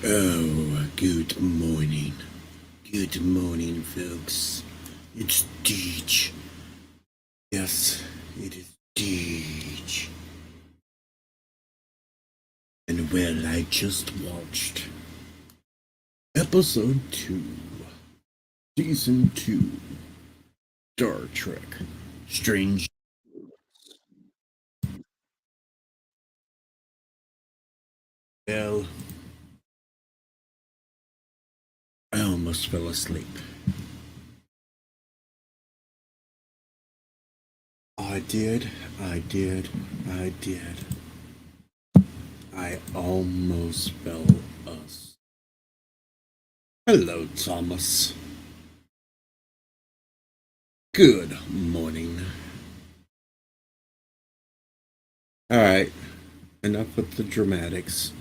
Oh, good morning. Good morning, folks. It's Deej. Yes, it is Deej. And well, I just watched episode 2, season 2, Star Trek. Strange. Well, I almost fell asleep. I did, I did, I did. I almost fell asleep. Hello, Thomas. Good morning. Alright, enough with the dramatics.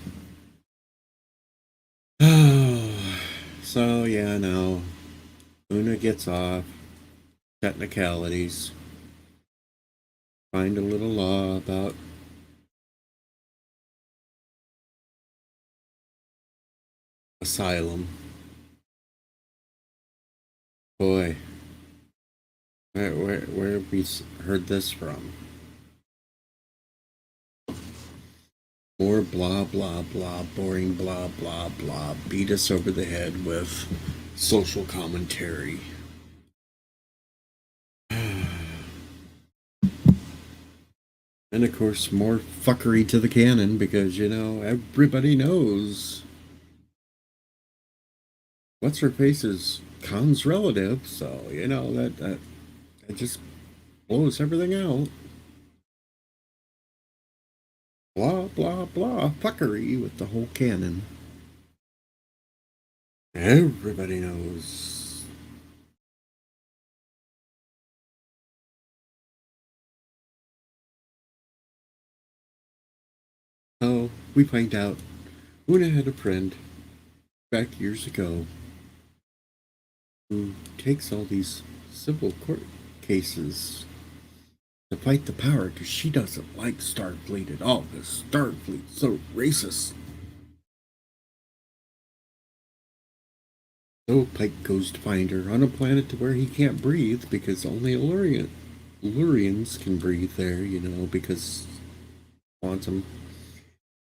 So, yeah, no. Una gets off. Technicalities. Find a little law about asylum. Boy, where have we heard this from? More blah, blah, blah, boring blah, blah, blah. Beat us over the head with social commentary. And of course, more fuckery to the canon because, everybody knows what's her face is Khan's relative, so, that just blows everything out. Blah, blah, blah, fuckery with the whole canon. Everybody knows. Oh, we find out Una had a friend back years ago who takes all these civil court cases to fight the power because she doesn't like Starfleet at all because Starfleet's so racist. So Pike goes to find her on a planet to where he can't breathe because only Illurians can breathe there, because quantum.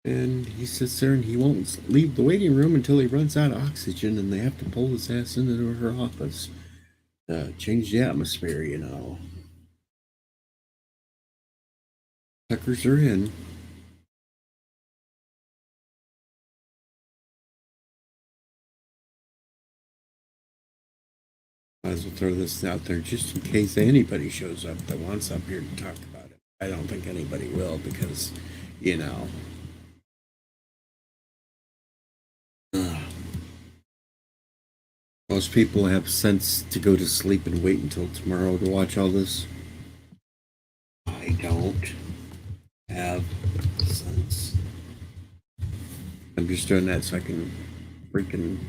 And he sits there and he won't leave the waiting room until he runs out of oxygen and they have to pull his ass into her office. Change the atmosphere. Tuckers are in. Might as well throw this out there just in case anybody shows up that wants up here to talk about it. I don't think anybody will because, you know. Most people have sense to go to sleep and wait until tomorrow to watch all this. I don't have sense. I'm just doing that so I can freaking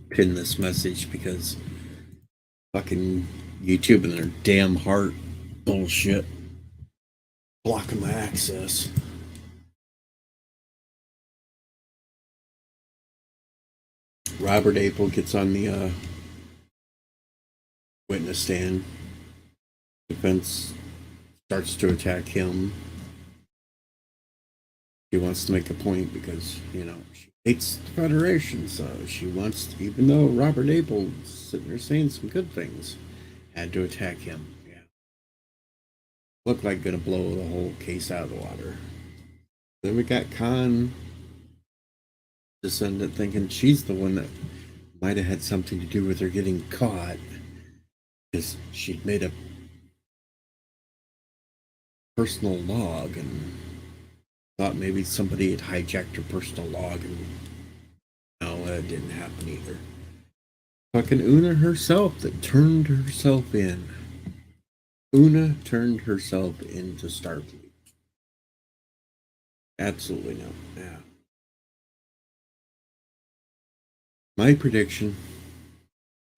pin this message because fucking YouTube and their damn heart bullshit blocking my access. Robert Apple gets on the witness stand. Defense starts to attack him. He wants to make a point because, she hates the Federation, so she wants, even though Robert April's sitting there saying some good things, had to attack him. Yeah. Looked like gonna blow the whole case out of the water. Then we got Khan descendant thinking she's the one that might have had something to do with her getting caught because she'd made a personal log and thought maybe somebody had hijacked her personal log, and no, that didn't happen either. Fucking Una herself that turned herself in. Una turned herself into Starfleet. Absolutely no. Yeah. My prediction.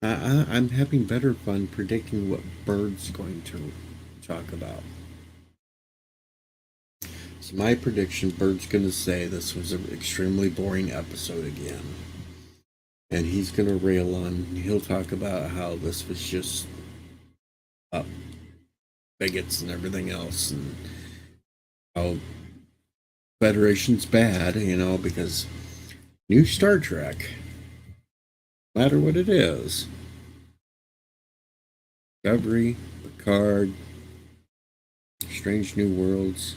I'm having better fun predicting what Bird's going to talk about. So my prediction, Bird's going to say this was an extremely boring episode again. And he's going to rail on, he'll talk about how this was just uh, bigots and everything else, and how Federation's bad, because new Star Trek, no matter what it is, Discovery, Picard, Strange New Worlds,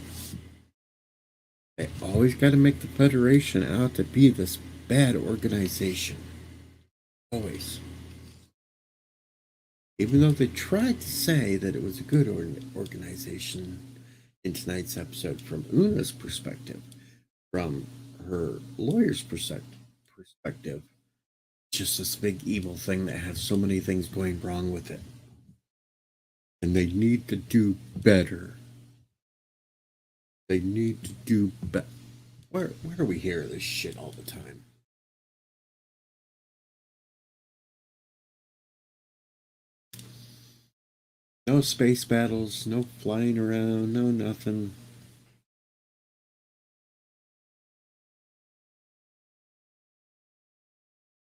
they always got to make the Federation out to be this bad organization. Always. Even though they tried to say that it was a good organization in tonight's episode from Una's perspective, from her lawyer's perspective, just this big evil thing that has so many things going wrong with it. And they need to do better. They need to do better. Where do we hear this shit all the time? No space battles, no flying around, no nothing.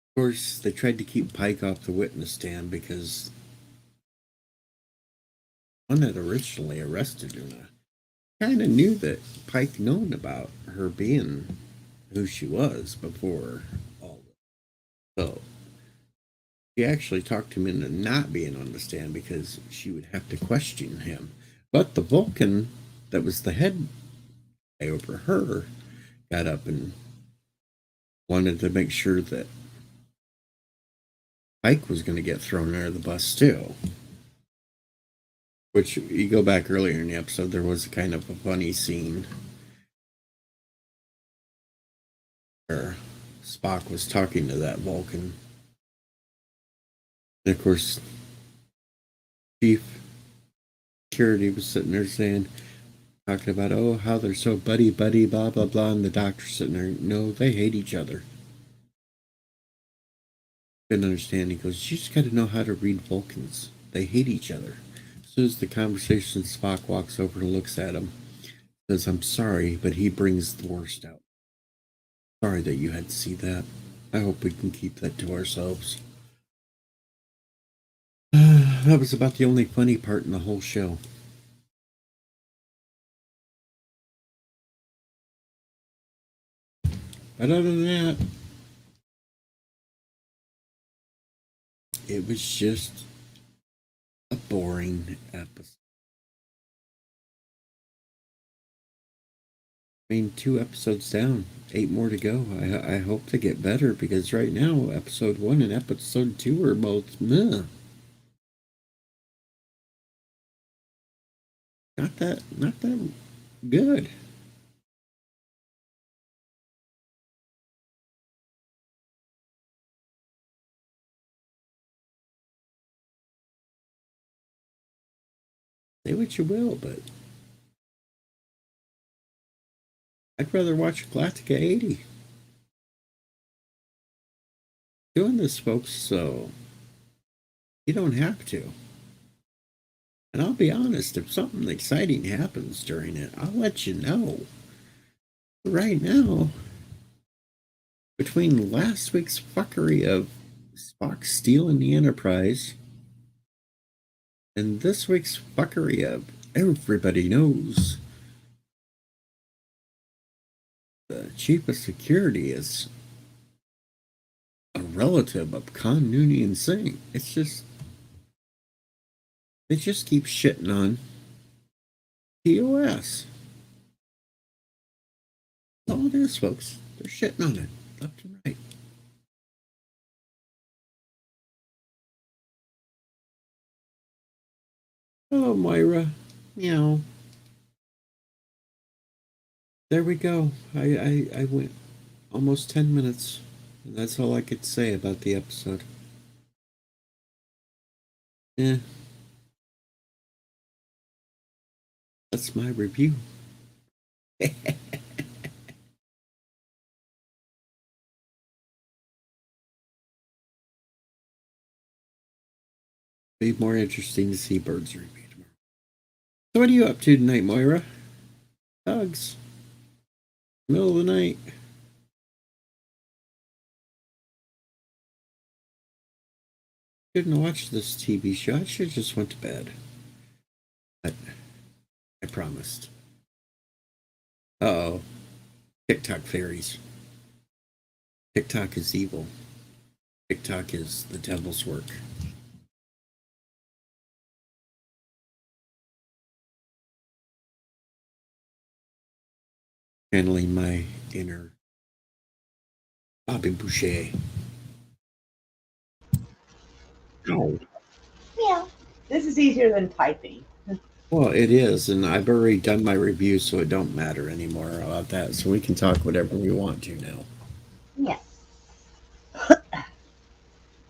Of course, they tried to keep Pike off the witness stand because one that originally arrested Una kind of knew that Pike known about her being who she was before all this. So she actually talked him into not being on the stand because she would have to question him. But the Vulcan that was the head guy over her got up and wanted to make sure that Pike was going to get thrown under the bus too. Which, you go back earlier in the episode, there was kind of a funny scene where Spock was talking to that Vulcan. And of course, Chief Security was sitting there talking about, oh, how they're so buddy, blah, blah, blah. And the doctor's sitting there, no, they hate each other. Couldn't understand. He goes, you just got to know how to read Vulcans. They hate each other. As soon as the conversation, Spock walks over and looks at him. Says, I'm sorry, but he brings the worst out. Sorry that you had to see that. I hope we can keep that to ourselves. That was about the only funny part in the whole show. But other than that, it was just a boring episode. I mean, 2 episodes down, 8 more to go. I hope they get better because right now, episode 1 and episode 2 are both meh. Not that good. Say what you will, but I'd rather watch Galactica 80. Doing this, folks, so you don't have to. And I'll be honest, if something exciting happens during it, I'll let you know. But right now, between last week's fuckery of Spock stealing the Enterprise and this week's fuckery of everybody knows the chief of security is a relative of Khan Noonien Singh. It's just, they just keep shitting on TOS. That's all it is, folks. They're shitting on it left and right. Hello, Moira. Meow. There we go. I went almost 10 minutes. And that's all I could say about the episode. Yeah. That's my review. Be more interesting to see Bird's review tomorrow. So what are you up to tonight, Moira? Hugs. Middle of the night. Shouldn't watch this TV show. I should have just went to bed. But I promised. Uh-oh. TikTok fairies. TikTok is evil. TikTok is the devil's work. Channeling my inner Bobby Boucher. Oh. Yeah. This is easier than typing. Well, it is, and I've already done my review, so it don't matter anymore about that. So we can talk whatever we want to now. Yeah.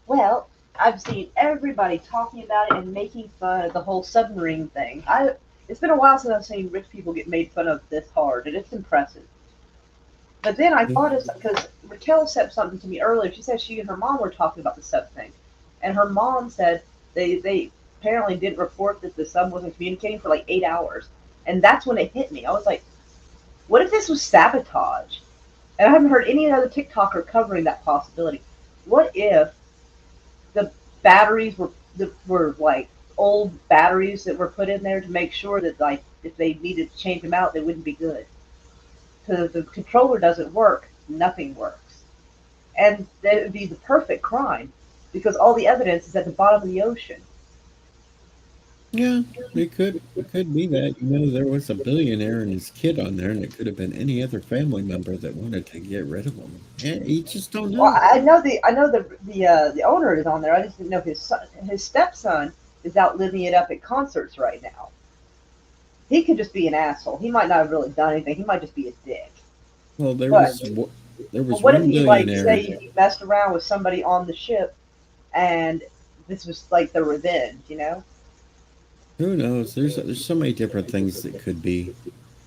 Well, I've seen everybody talking about it and making fun of the whole submarine thing. It's been a while since I've seen rich people get made fun of this hard, and it's impressive. But then I thought of because Raquel said something to me earlier. She said she and her mom were talking about the sub thing, and her mom said they apparently didn't report that the sub wasn't communicating for like 8 hours, and that's when it hit me. I was like, what if this was sabotage? And I haven't heard any other TikToker covering that possibility. What if the batteries were like old batteries that were put in there to make sure that like if they needed to change them out, they wouldn't be good. Because if the controller doesn't work, nothing works, and that would be the perfect crime because all the evidence is at the bottom of the ocean. Yeah, it could be that. There was a billionaire and his kid on there, and it could have been any other family member that wanted to get rid of him. Yeah, you just don't Well, know. I know the owner is on there. I just didn't know his stepson is out living it up at concerts right now. He could just be an asshole. He might not have really done anything. He might just be a dick. Well, there But was there But was what if one he like billionaire. say he messed around with somebody on the ship and this was like the revenge, you know? Who knows? There's so many different things that could be.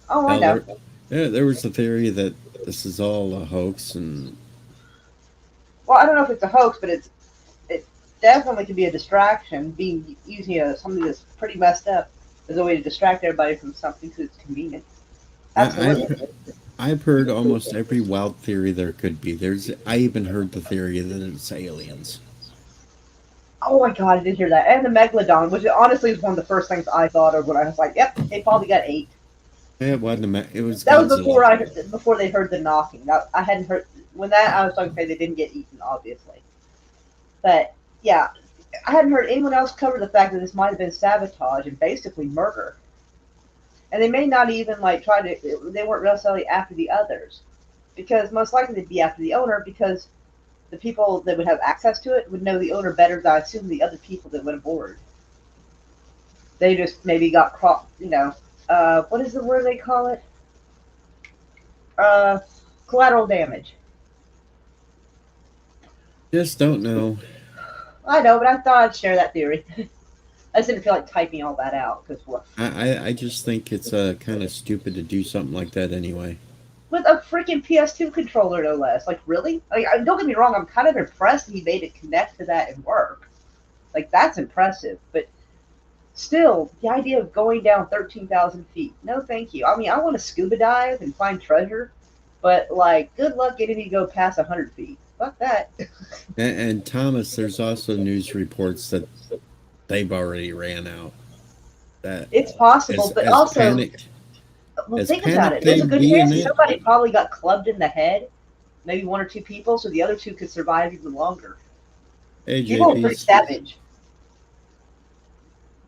Oh, I Hell, know. there was the theory that this is all a hoax, and Well, I don't know if it's a hoax, but it definitely could be a distraction. Being using something that's pretty messed up as a way to distract everybody from something because it's convenient. I, Absolutely. I've heard almost every wild theory there could be. I even heard the theory that it's aliens. Oh my god, I did hear that. And the megalodon, which honestly is one of the first things I thought of when I was like, "Yep, they probably got ate." It wasn't it was That was Godzilla. before they heard the knocking. I hadn't heard when that I was talking. Okay, they didn't get eaten, obviously. But yeah, I hadn't heard anyone else cover the fact that this might have been sabotage and basically murder. And they may not even like try to. They weren't necessarily after the others because most likely they'd be after the owner because the people that would have access to it would know the owner better than I assume the other people that went aboard. They just maybe got caught. What is the word they call it? Uh, Collateral damage. Just don't know. I know, but I thought I'd share that theory. I just didn't feel like typing all that out because what? I just think it's kind of stupid to do something like that anyway. With a freaking PS2 controller, no less. Like, really? Like, don't get me wrong, I'm kind of impressed he made it connect to that and work. Like, that's impressive. But still, the idea of going down 13,000 feet, no thank you. I mean, I want to scuba dive and find treasure, but, like, good luck getting me to go past 100 feet. Fuck that. And Thomas, there's also news reports that they've already ran out. That It's possible, but as also, panicked well, as think about it. panicked There's they a good be in chance that it. somebody probably got clubbed in the head, maybe one or two people, so the other two could survive even longer. Hey, People are pretty savage.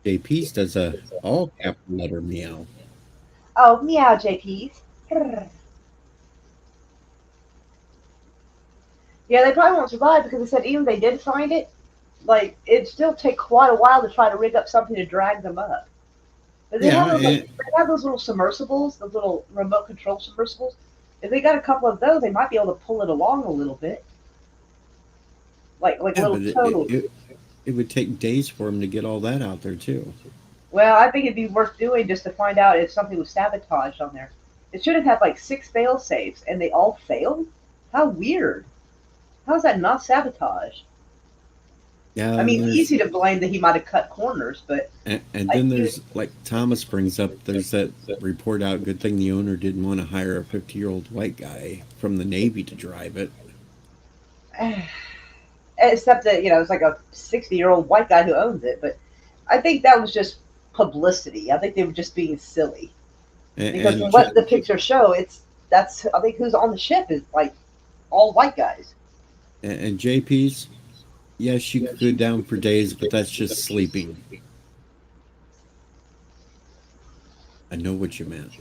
JP's does a all capital letter meow. Oh, meow, JPs. Yeah, they probably won't survive because they said even if they did find it, like it'd still take quite a while to try to rig up something to drag them up. But they have Yeah, those they have those little submersibles, those little remote control submersibles. If they got a couple of those, they might be able to pull it along a little bit, like yeah, little but it, tow. it it would take days for him to get all that out there too. Well, I think it'd be worth doing just to find out if something was sabotaged on there. It should have had like six fail safes, and they all failed. How weird! How is that not sabotage? Yeah, I and mean, easy to blame that he might have cut corners, but and like, then there's like Thomas brings up. There's that report out. Good thing the owner didn't want to hire a 50-year-old white guy from the Navy to drive it. and except that it's like a 60-year-old white guy who owns it. But I think that was just publicity. I think they were just being silly because And from what the pictures show, that's I think who's on the ship is like all white guys. and JP's, yes, you could go down for days, but that's just sleeping. I know what you meant.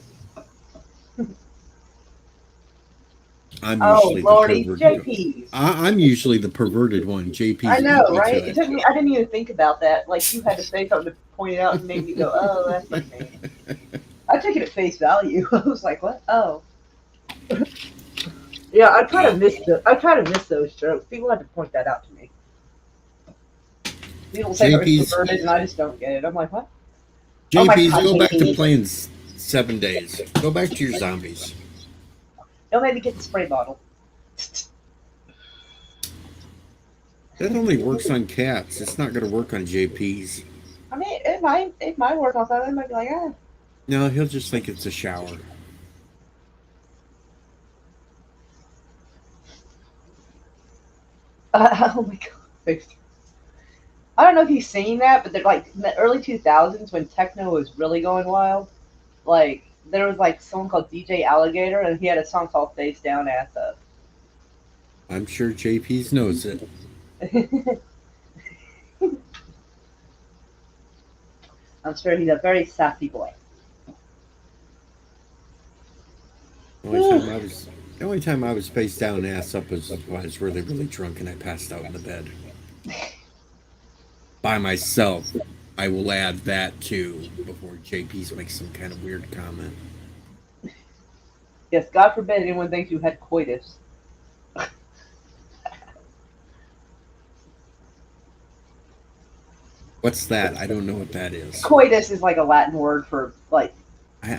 I'm Oh usually the lordy, perverted. JP's. I'm usually the perverted one. I JP's know, beat me right? to It it. took me. I didn't even think about that. Like you had to say something to point it out and make me go, "Oh, that's what you mean." I took it at face value. I was like, "What? Oh." Yeah, I try to miss those jokes. People have to point that out to me. People say they're JP's introverted, and I just don't get it. I'm like, what? Oh my JP's god, go back to JP! playing 7 days. Go back to your zombies. Don't make me get the spray bottle. That only works on cats. It's not going to work on JP's. I mean, it might work on something. It might be like, ah. No, he'll just think it's a shower. Oh my god. I don't know if you've seen that, but they're like in the early 2000s when techno was really going wild. Like there was like someone called DJ Alligator, and he had a song called "Face Down, Ass Up." I'm sure JP's knows it. I'm sure he's a very sassy boy. The only time I was face down, ass up was when I was really, really drunk and I passed out in the bed by myself. I will add that too before JP's makes some kind of weird comment. Yes, God forbid anyone thinks you had coitus. What's that? I don't know what that is. Coitus is like a Latin word for like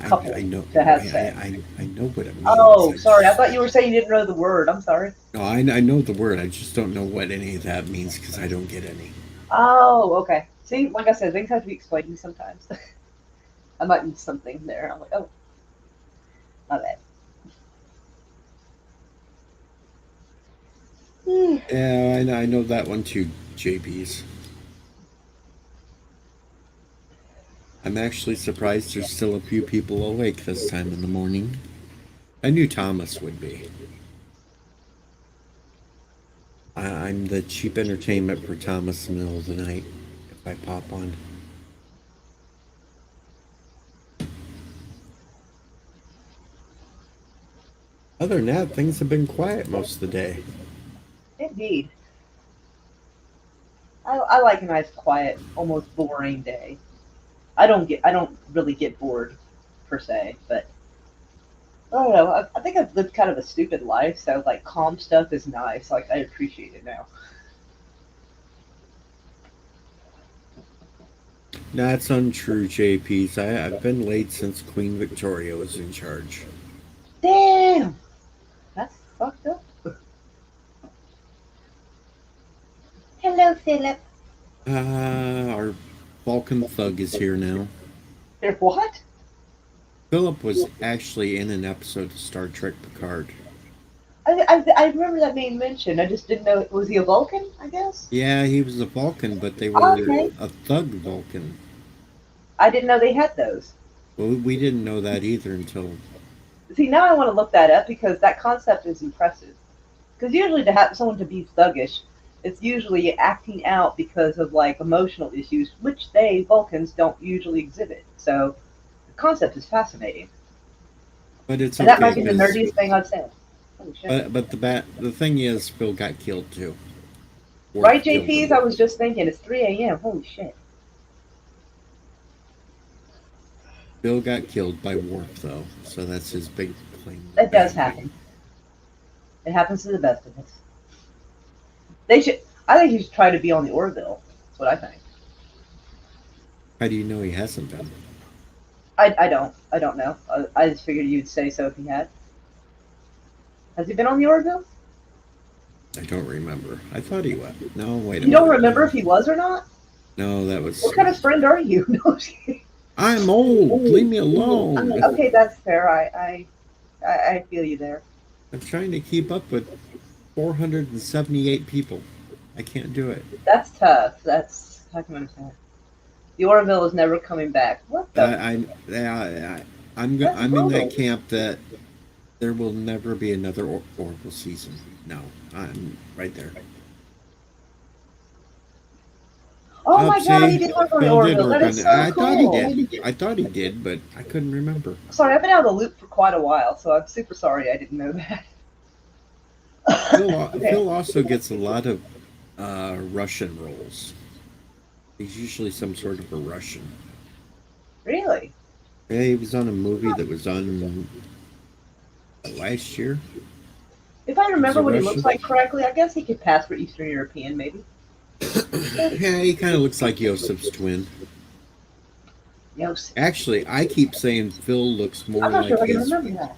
couple I know. to have sex. I know what it means. Oh, sorry. I thought you were saying you didn't know the word. I'm sorry. No, I know the word. I just don't know what any of that means because I don't get any. Oh, okay. See, like I said, things have to be explained to me sometimes. I might miss something there. I'm like, oh, my bad. Yeah, I know that one too, JP's. I'm actually surprised there's still a few people awake this time in the morning. I knew Thomas would be. I'm the cheap entertainment for Thomas in the middle of the night if I pop on. Other than that, things have been quiet most of the day. Indeed. I like a nice, quiet, almost boring day. I don't really get bored, per se, but I don't know. I think I've lived kind of a stupid life, so like calm stuff is nice. Like I appreciate it now. That's untrue, JP's. I've been late since Queen Victoria was in charge. Damn, that's fucked up. Hello, Philip. Our Vulcan thug is here now. There, what? Philip was actually in an episode of Star Trek Picard. I remember that being mentioned. I just didn't know. Was he a Vulcan? I guess. Yeah, he was a Vulcan, but they were Okay. a thug Vulcan. I didn't know they had those. Well, we didn't know that either until. See, now I want to look that up because that concept is impressive. Because usually to have someone to be thuggish, it's usually acting out because of like emotional issues, which they Vulcans don't usually exhibit. So the concept is fascinating, But it's and that might okay. be the nerdiest thing I've said. Holy shit! But the thing is, Phil got killed too. Right, Killed JP's? him. I was just thinking it's 3 a.m. Holy shit! Bill got killed by Worf, though, so that's his big claim. That does happen. It happens to the best of us. They should. I think he should try to be on the Orville. That's what I think. How do you know he hasn't been? I don't. I don't know. I just figured you'd say so if he had. Has he been on the Orville? I don't remember. I thought he was. No, wait a You minute. don't remember if he was or not? No, that was. What kind of friend are you? No, I'm just kidding. I'm old. Leave me alone. Okay, that's fair. I feel you there. I'm trying to keep up with 478 people. I can't do it. That's tough. I can understand. The Orville is never coming back. What the? That's I'm in that brutal. camp that there will never be another Oracle season. No, I'm right there. Oh Up, my god, he see, did work on the Phil did Orville. That work is on it. so I thought he cool. did. I thought he did, but I couldn't remember. Sorry, I've been out of the loop for quite a while, so I'm super sorry I didn't know that. Okay. Phil also gets a lot of Russian roles. He's usually some sort of a Russian. Really? Yeah, he was on a movie that was on last year. If I He was remember a what he looks Russian. like correctly, I guess he could pass for Eastern European, maybe. Yeah, he kind of looks like Yosef's twin. Yosef. Actually, I keep saying Phil looks I'm more not sure like if I can his. remember that.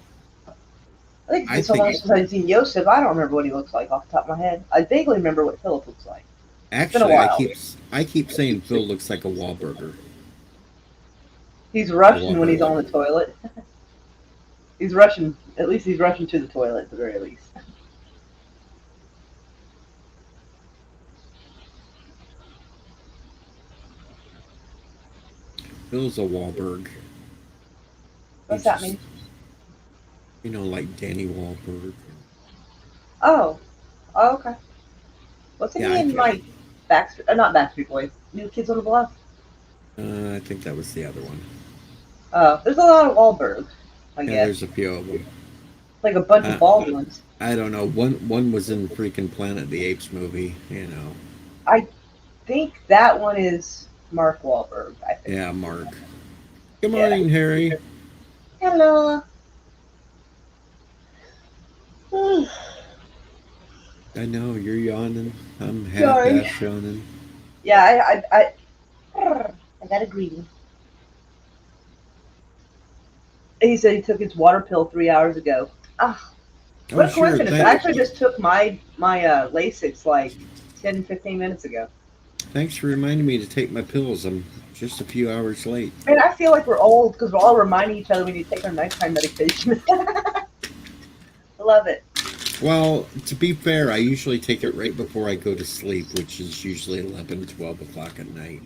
I think it's I been so long think since I've seen Yosef, I don't remember what he looks like off the top of my head. I vaguely remember what Philip looks like. It's been a actually while. I keep saying Phil looks like a Wahlburger. He's A Russian when he's Wahlburger. on the toilet. He's Russian. At least he's Russian to the toilet, at the very least. Phil's a Wahlberg. He What's that just, mean? like Danny Wahlberg. Oh. Oh, okay. Wasn't Yeah, he in, like, not Backstreet Boys, New Kids on the Block? I think that was the other one. Oh, there's a lot of Wahlberg, I Yeah, guess. there's a few of them. Like a bunch of Uh, bald ones. I don't know. One was in freaking Planet of the Apes movie. I think that one is Mark Wahlberg, I think. Yeah, Mark. Good Yeah. morning, Harry. Hello. I know you're yawning. I'm Sorry. half-ass yawning. Yeah, I got a greeting. He said he took his water pill 3 hours ago. Ah, Oh, what a sure. coincidence. I actually just took my Lasix like 10, 15 minutes ago. Thanks for reminding me to take my pills. I'm just a few hours late. Man, I feel like we're old because we're all reminding each other we need to take our nighttime medication. Love it. Well, to be fair, I usually take it right before I go to sleep, which is usually 11, 12 o'clock at night.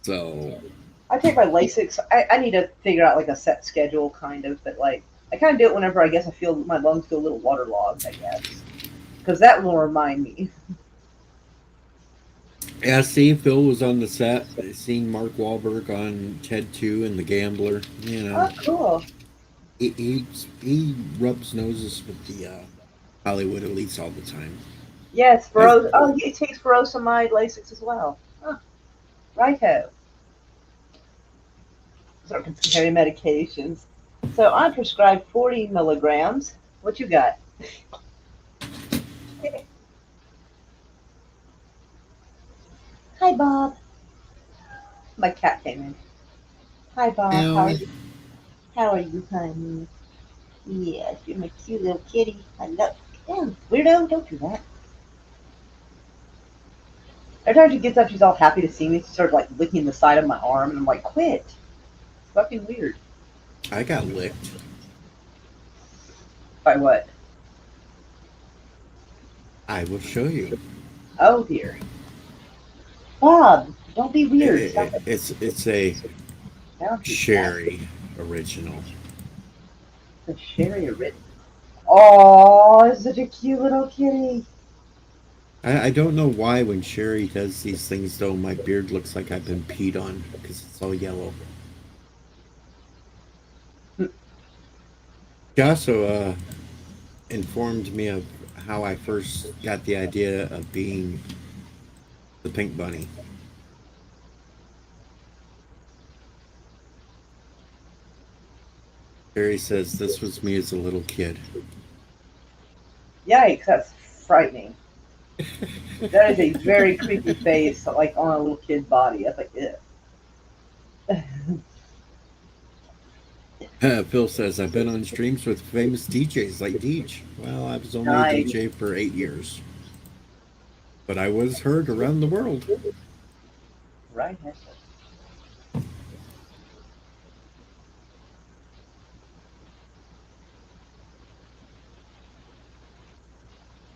So, I take my Lasix. I need to figure out like a set schedule, kind of, but like I kind of do it whenever I guess I feel my lungs feel a little waterlogged. I guess because that will remind me. yeah, see, Phil was on the set. I seen Mark Wahlberg on Ted 2 and The Gambler. Oh, cool. He rubs noses with the Hollywood elites all the time. Yeah, it's I, Feroz. Oh, he takes furosemide Lasix as well. Huh. Righto. Start comparing medications. So I'm prescribed 40 milligrams. What you got? Hi, Bob. My cat came in. Hi, Bob. How are Ow. you? How are you, honey? Yes, you're my cute little kitty. I love. Damn, weirdo, don't do that. Every time she gets up, she's all happy to see me. She starts like licking the side of my arm, and I'm like, quit. It's fucking weird. I got licked. By what? I will show you. Oh dear. Bob, don't be weird. Stop it. It's a Don't do that. Sherry original. The Sherry written. Oh, it's such a cute little kitty. I don't know why when Sherry does these things though, my beard looks like I've been peed on because it's all yellow. She also informed me of how I first got the idea of being the pink bunny. Sherry says this was me as a little kid. Yikes, that's frightening. That is a very creepy face, like on a little kid's body. That's like, ew. Phil says I've been on streams with famous DJs like Deej. Well, I was only a Nice. DJ for 8 years, but I was heard around the world. Right.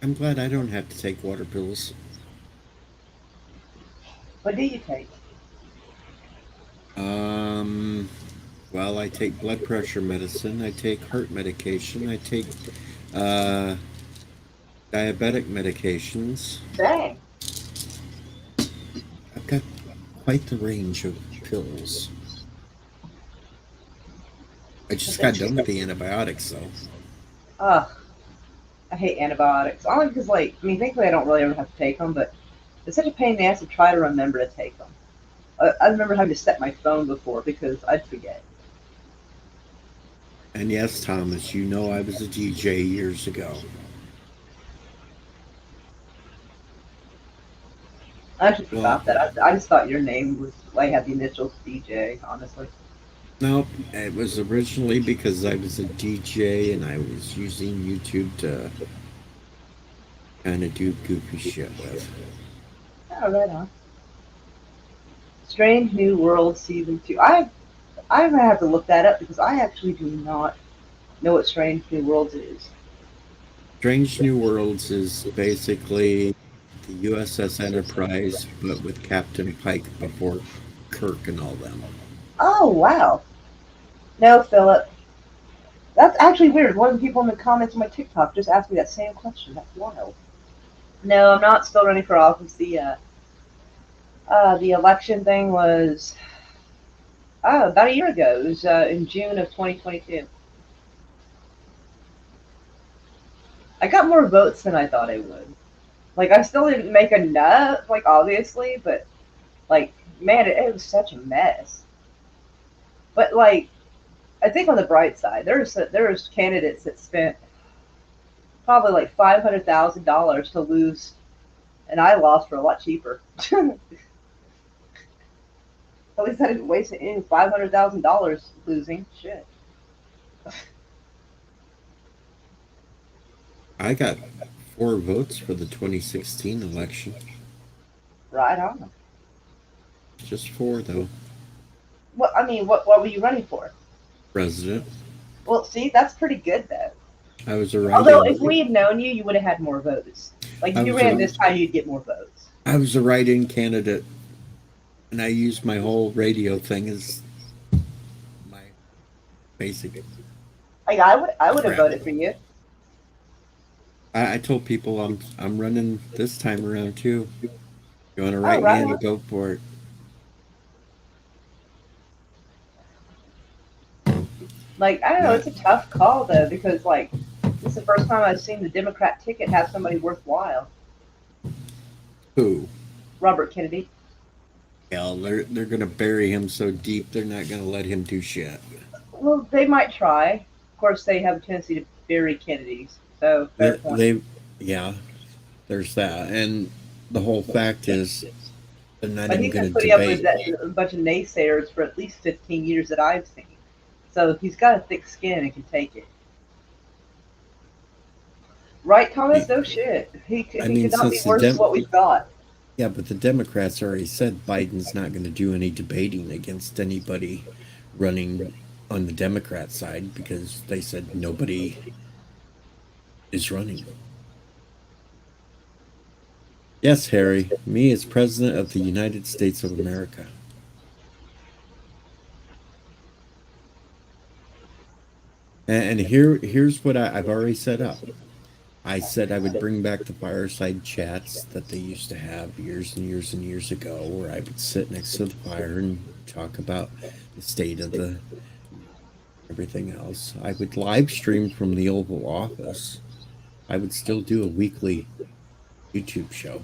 I'm glad I don't have to take water pills. What do you take? Um, well, I take blood pressure medicine. I take heart medication. I take uh, diabetic medications. Dang. I've got quite the range of pills. I That's just got done with interesting. the antibiotics, though. Ugh, I hate antibiotics. Only because, like, I mean, thankfully I don't really ever have to take them, but it's such a pain in the ass to try to remember to take them. I remember having to set my phone before because I'd forget. And yes, Thomas, you know I was a DJ years ago. I actually Well, forgot that. I just thought your name was, like, had the initials DJ, honestly. nope. It was originally because I was a DJ and I was using YouTube to kind of do goofy shit with. Oh, right on. Strange New World Season 2. I'm going to have to look that up because I actually do not know what Strange New Worlds is. Strange New Worlds is basically the USS Enterprise, but with Captain Pike before Kirk and all them. Oh, wow. No, Philip. That's actually weird. One of the people in the comments on my TikTok just asked me that same question. That's wild. No, I'm not still running for office. The election thing was about a year ago. It was in June of 2022. I got more votes than I thought I would. Like, I still didn't make enough, like, obviously, but, like, man, it was such a mess. But, like, I think on the bright side, there's candidates that spent probably like $500,000 to lose, and I lost for a lot cheaper. At least I didn't waste any $500,000 losing. Shit. I got 4 votes for the 2016 election. Right on. Just 4, though. What I mean, what were you running for? President. Well, see, that's pretty good though. I was a Although write-in. if we had known you, you would have had more votes. Like I if you was a ran this time, you'd get more votes. I was a write-in candidate, and I used my whole radio thing as my basic Like I would have crap. voted for you. I told people I'm running this time around too. You want to Oh, write me right in? on. Go for it. Like I don't know, Not it's a tough call though because like this is the first time I've seen the Democrat ticket have somebody worthwhile. who. Robert Kennedy. Hell, they're gonna bury him so deep they're not gonna let him do shit. Well, they might try. Of course, they have a tendency to bury Kennedys. So fair point. They yeah, there's that, and the whole fact is they're not But even he's been gonna putting up with debate. that, a bunch of naysayers for at least 15 years that I've seen. So he's got a thick skin and can take it. Right, Thomas? No shit. I He mean, could not be since the worse than dem what we've got. yeah, but the Democrats already said Biden's not going to do any debating against anybody running on the Democrat side because they said nobody is running. Yes, Harry, me as President of the United States of America. And here's what I've already set up. I said I would bring back the fireside chats that they used to have years and years and years ago, where I would sit next to the fire and talk about the state of the everything else. I would live stream from the Oval Office. I would still do a weekly YouTube show.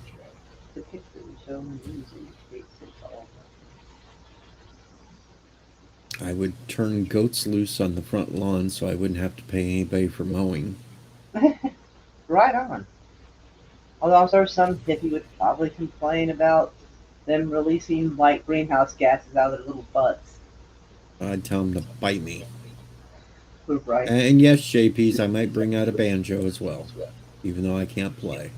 The picture we show him using takes it all. I would turn goats loose on the front lawn so I wouldn't have to pay anybody for mowing. Right on. Although I'm sure some hippie would probably complain about them releasing like greenhouse gases out of their little butts. I'd tell them to bite me. Poop, right? And yes, JPs, I might bring out a banjo as well, even though I can't play.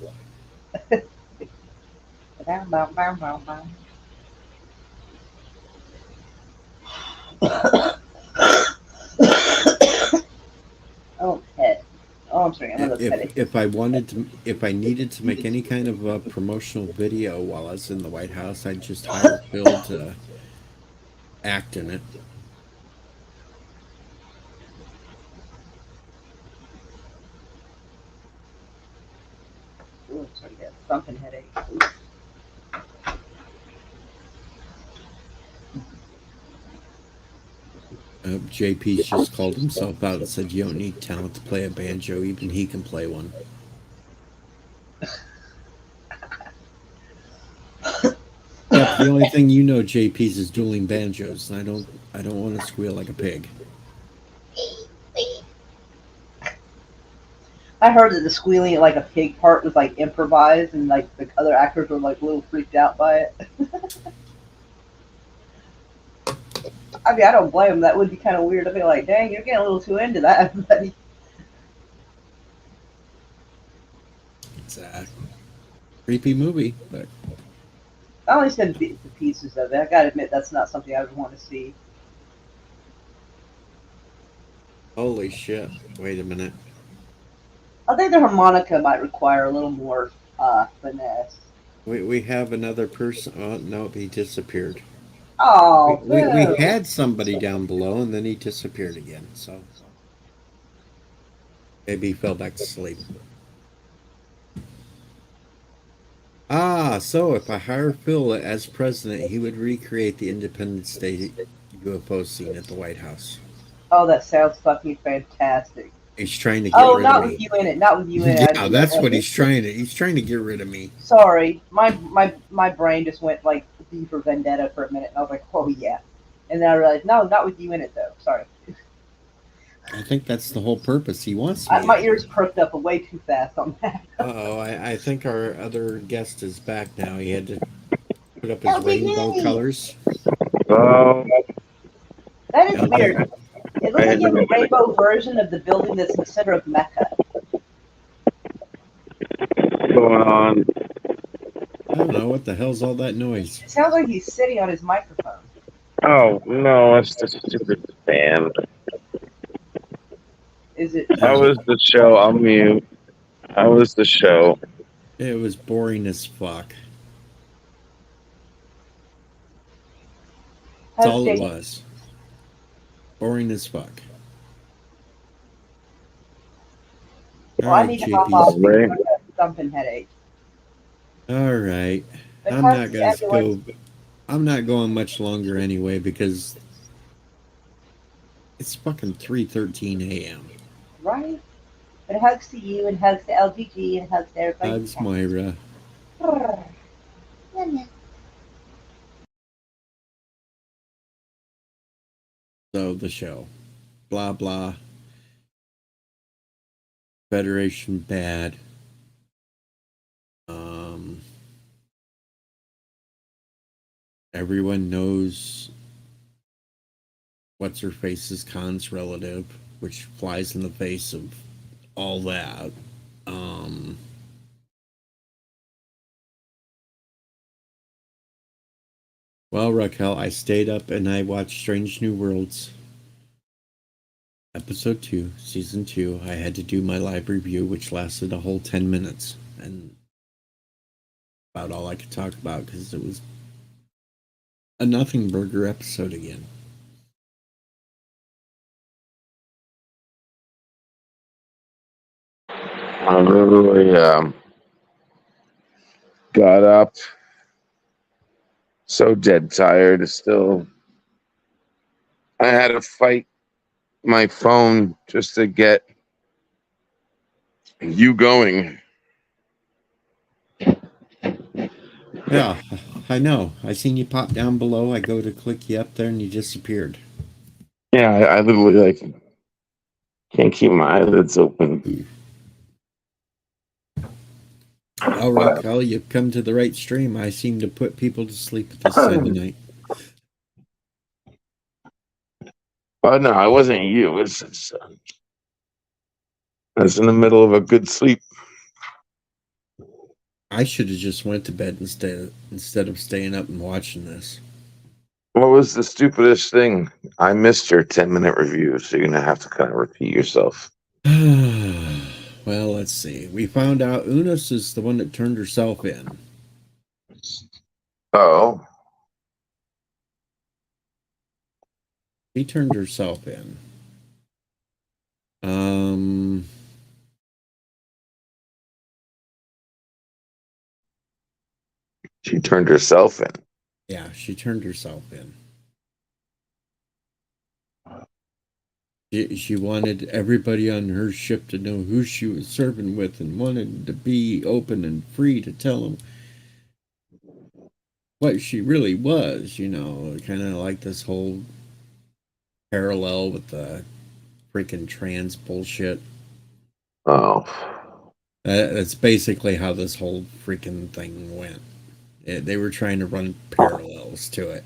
Oh, pet. Oh, I'm sorry. I'm gonna pet it. If I needed to make any kind of a promotional video while I was in the White House, I'd just hire Phil to act in it. Ooh, I'm sorry. Got a thumping headache. Ooh. JP's just called himself out and said you don't need talent to play a banjo. Even he can play one. Yep, the only thing you know, JP's, is dueling banjos, and I don't want to squeal like a pig. I heard that the squealing like a pig part was like improvised, and like the other actors were like a little freaked out by it. I mean, I don't blame them. That would be kind of weird to be like, dang, you're getting a little too into that, buddy. It's a creepy movie, but I only said bits and pieces of it. I gotta admit, that's not something I would want to see. holy shit! Wait a minute. I think the harmonica might require a little more finesse. We have another person. Oh no, he disappeared. Oh, We boo! had somebody down below, and then he disappeared again. So maybe he fell back to sleep. Ah, so if I hire Phil as president, he would recreate the Independence Day UFO scene at the White House. Oh, that sounds fucking fantastic. He's trying to get Oh, rid of not with me. you in it. Not with you in it. Yeah, that's what he's trying to. He's trying to get rid of me. Sorry, my brain just went like V for Vendetta for a minute, and I was like, oh yeah, and then I realized, no, not with you in it though. Sorry, I think that's the whole purpose. He wants me. my ears perked up way too fast on that. Oh, I think our other guest is back now. He had to put up his rainbow LBG! colors. Oh, That is LB. weird. It looks like you have a rainbow version of the building that's in the center of Mecca. what's going on? I don't know what the hell's all that noise. It sounds like he's sitting on his microphone. Oh, no, it's the stupid fan. Is it? How was the show? I'll mute. How was the show? It was boring as fuck. That's all it was. Boring as fuck. Well, I need to hop off because I've got a thumping headache. All right. But I'm how's not the gonna ambulance? go. I'm not going much longer anyway because it's fucking 3:13 a.m. Right? But hugs to you, and hugs to LGG, and hugs to everybody. Hugs, Moira. So the show, blah blah. Federation bad. Everyone knows what's her face's Khan's relative, which flies in the face of all that. Well, Raquel, I stayed up and I watched Strange New Worlds, episode 2, season 2. I had to do my live review, which lasted a whole 10 minutes, and about all I could talk about because it was a nothing burger episode again. I literally got up so dead tired. Still, I had to fight my phone just to get you going. Yeah, I know. I seen you pop down below. I go to click you up there and you disappeared. Yeah, I literally like can't keep my eyelids open. Well, Raquel, you've come to the right stream. I seem to put people to sleep at this time of night. Oh no, it wasn't you. I was in the middle of a good sleep. I should have just went to bed instead of staying up and watching this. What was the stupidest thing? I missed your 10-minute review, so you're gonna have to kind of repeat yourself. Well, let's see. We found out Unis is the one that turned herself in. Oh, She turned herself in. Um, she turned herself in. yeah, she turned herself in. She wanted everybody on her ship to know who she was serving with and wanted to be open and free to tell them what she really was, kind of like this whole parallel with the freaking trans bullshit. Oh, That's basically how this whole freaking thing went. They were trying to run parallels to it.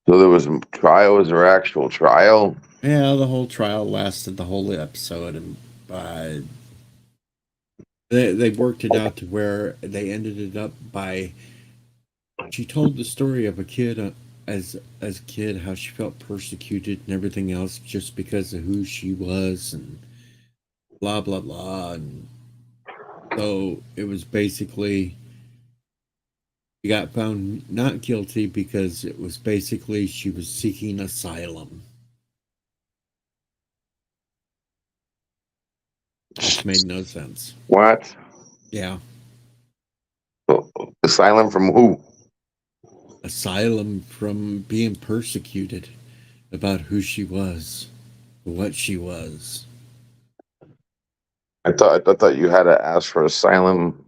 so there was trial. Was there actual trial? Yeah, the whole trial lasted the whole episode, and they worked it out to where they ended it up by she told the story of a kid as a kid how she felt persecuted and everything else just because of who she was and blah blah blah, and so it was basically she got found not guilty because it was basically she was seeking asylum, which made no sense. What? Yeah, Asylum from who? asylum from being persecuted about who she was, what she was. I thought you had to ask for asylum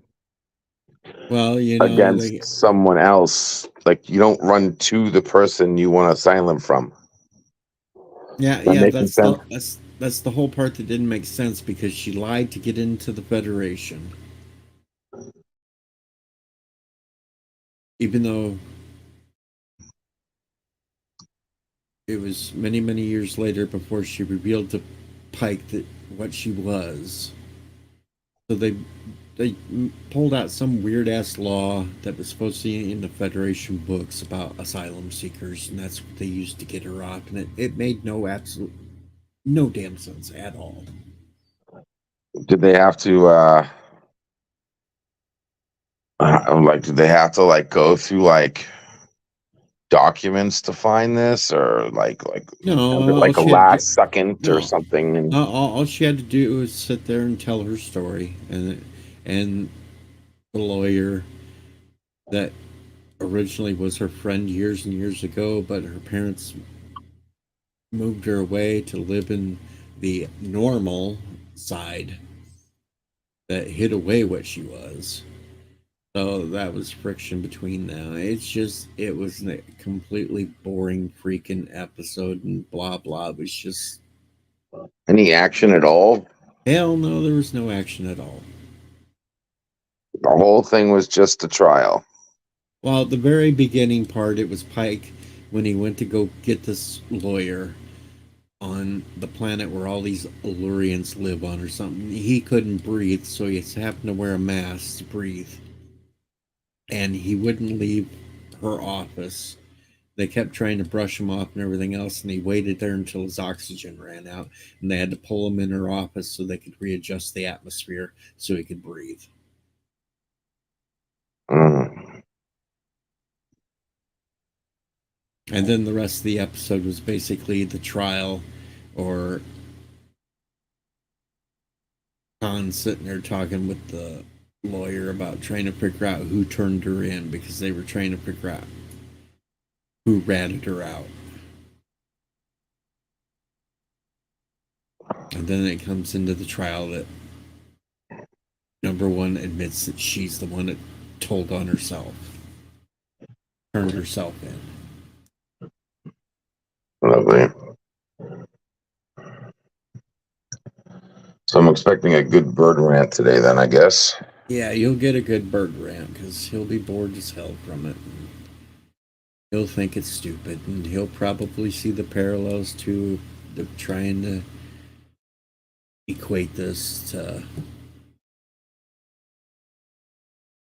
Well, against someone else. Like you don't run to the person you want asylum from. That yeah, making sense? that's the whole part that didn't make sense because she lied to get into the Federation, even though it was many many years later before she revealed to Pike that what she was. So they pulled out some weird ass law that was supposed to be in the Federation books about asylum seekers, and that's what they used to get her off, and it made no damn sense at all. Did they have to like did they have to like go through like documents to find this or like No, was it all like a she had to do, last second or no, something? And all she had to do was sit there and tell her story, and the lawyer that originally was her friend years and years ago, but her parents moved her away to live in the normal side that hid away what she was. So that was friction between them. It was a completely boring freaking episode and blah blah. It was just, any action at all? hell no, there was no action at all. The whole thing was just a trial. Well, the very beginning part, it was Pike when he went to go get this lawyer on the planet where all these Allurians live on or something. He couldn't breathe, so he happened to wear a mask to breathe. And he wouldn't leave her office. They kept trying to brush him off and everything else, and he waited there until his oxygen ran out, and they had to pull him in her office so they could readjust the atmosphere so he could breathe. Mm. And then the rest of the episode was basically the trial, or Khan sitting there talking with the lawyer about trying to figure out who turned her in because they were trying to figure out who ratted her out. And then it comes into the trial that number one admits that she's the one that told on herself, turned herself in. Lovely. So I'm expecting a good bird rant today then, I guess. Yeah, you'll get a good bird rant because he'll be bored as hell from it. And he'll think it's stupid, and he'll probably see the parallels to the trying to equate this to.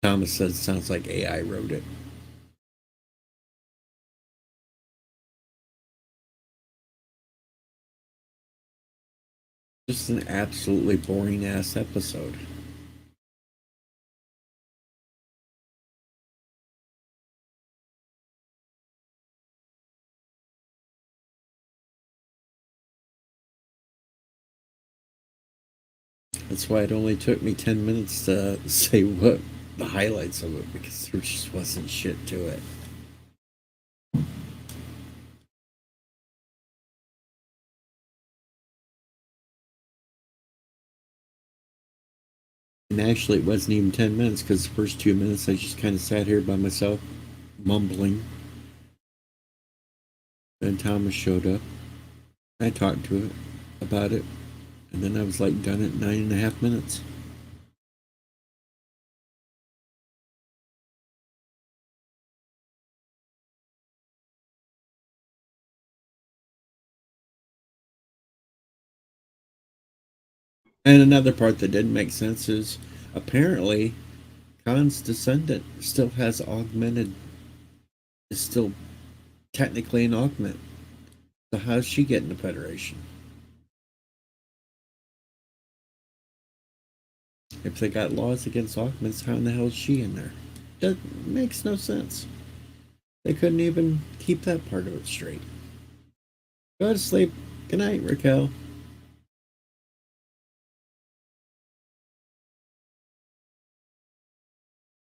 Thomas says it sounds like AI wrote it. Just an absolutely boring ass episode. That's why it only took me 10 minutes to say what the highlights of it, because there just wasn't shit to it. And actually, it wasn't even 10 minutes, because the first 2 minutes I just kind of sat here by myself, mumbling. Then Thomas showed up. I talked to it about it, and then I was like done at 9.5 minutes. And another part that didn't make sense is apparently Khan's descendant still has augmented, is still technically an augment. So how's she getting the Federation? If they got laws against augments, how in the hell is she in there? That makes no sense. They couldn't even keep that part of it straight. Go to sleep. Good night, Raquel.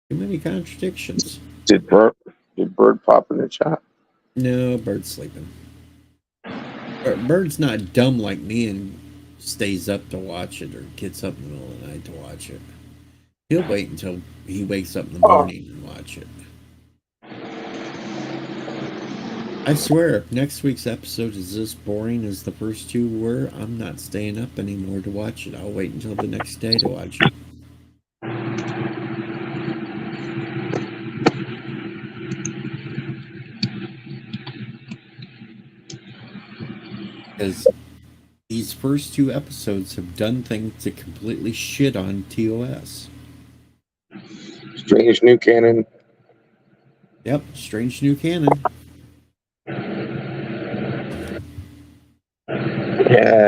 Too many contradictions. Did Bird pop in the chat? No, Bird's sleeping. Bird's not dumb like me and stays up to watch it or gets up in the middle of the night to watch it. He'll wait until he wakes up in the morning and watch it. I swear, if next week's episode is this boring as the first two were, I'm not staying up anymore to watch it. I'll wait until the next day to watch it. Because these first two episodes have done things to completely shit on TOS. Strange new canon. Yep, strange new canon. Yeah,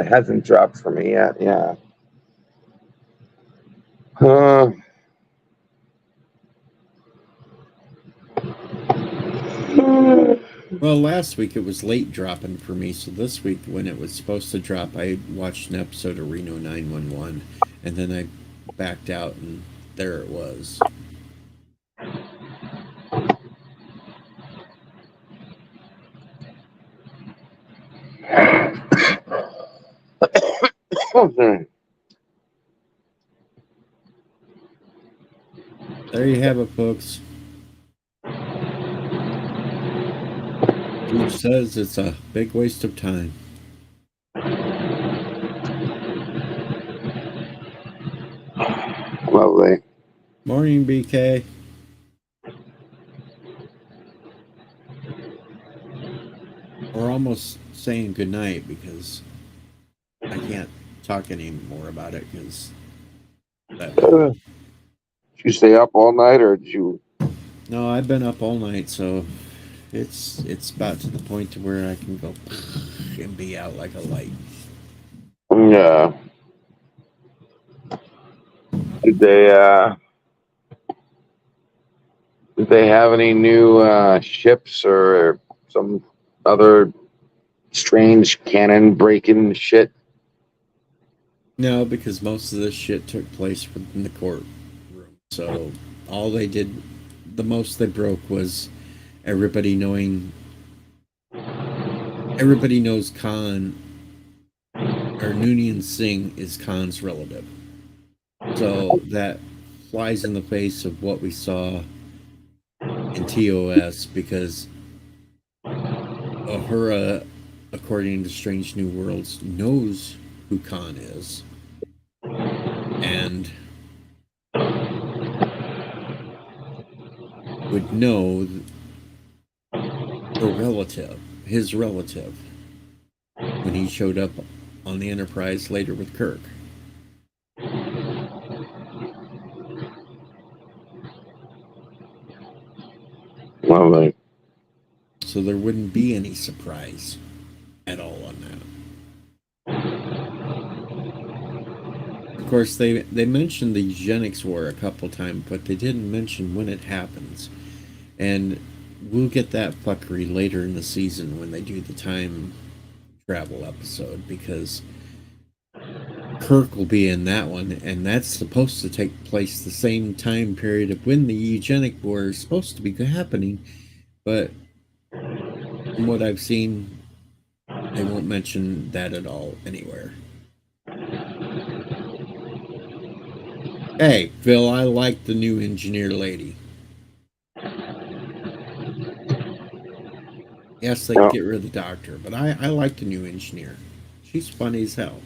it hasn't dropped for me yet. Yeah. Well, last week it was late dropping for me, so this week when it was supposed to drop, I watched an episode of Reno 911, and then I backed out, and there it was. There you have it, folks. Dude says it's a big waste of time. Lovely. Morning, BK. We're almost saying goodnight because I can't talk anymore about it because that. Did you stay up all night, or did you? No, I've been up all night, so it's about to the point to where I can go and be out like a light. Yeah. Did they have any new ships or some other strange cannon breaking shit? No, because most of this shit took place in the courtroom. So all they did, the most they broke was everybody knows Khan, or Noonien Singh is Khan's relative. So that flies in the face of what we saw in TOS, because Uhura, according to Strange New Worlds, knows who Khan is. And would know his relative, when he showed up on the Enterprise later with Kirk. Lovely. So there wouldn't be any surprise at all on that. course, they mentioned the eugenics war a couple times, but they didn't mention when it happens. And we'll get that fuckery later in the season when they do the time travel episode, because Kirk will be in that one, and that's supposed to take place the same time period of when the eugenic war is supposed to be happening. But from what I've seen, they won't mention that at all anywhere. Hey, Phil, I like the new engineer lady. Yes, they get rid of the doctor, but I like the new engineer. She's funny as hell.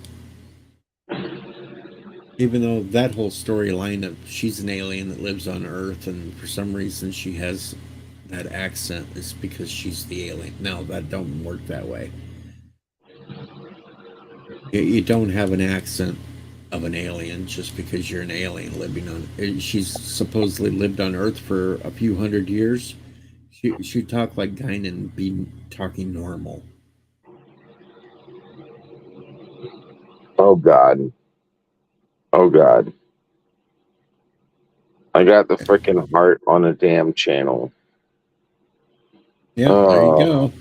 Even though that whole storyline of she's an alien that lives on Earth, and for some reason she has that accent, is because she's the alien. No, that don't work that way. You don't have an accent of an alien just because you're an alien living on. She's supposedly lived on Earth for a few hundred years. She'd talk like Guinan and be talking normal. Oh God. Oh God. I got the freaking heart on a damn channel. Yeah, there you go.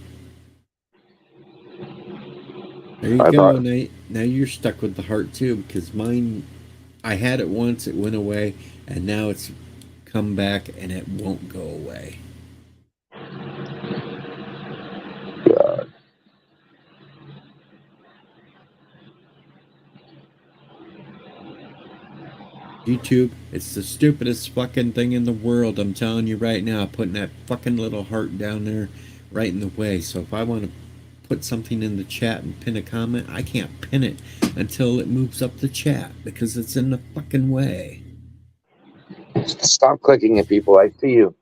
There you go. Now you're stuck with the heart too, because mine, I had it once, it went away, and now it's come back and it won't go away. God. YouTube, it's the stupidest fucking thing in the world. I'm telling you right now, putting that fucking little heart down there right in the way. So if I want to put something in the chat and pin a comment, I can't pin it until it moves up the chat because it's in the fucking way. Stop clicking at people. I see you.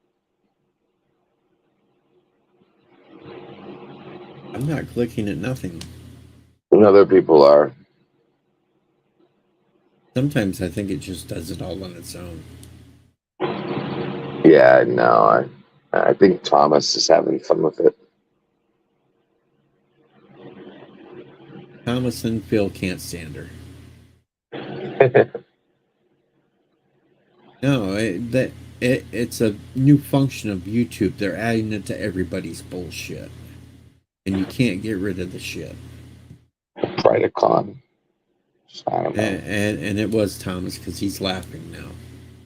I'm not clicking at nothing. And other people are. Sometimes I think it just does it all on its own. Yeah, no, I think Thomas is having fun with it. Thomas and Phil can't stand her. No, it's a new function of YouTube. They're adding it to everybody's bullshit, and you can't get rid of the shit. Try to con. I don't know. And it was Thomas because he's laughing now.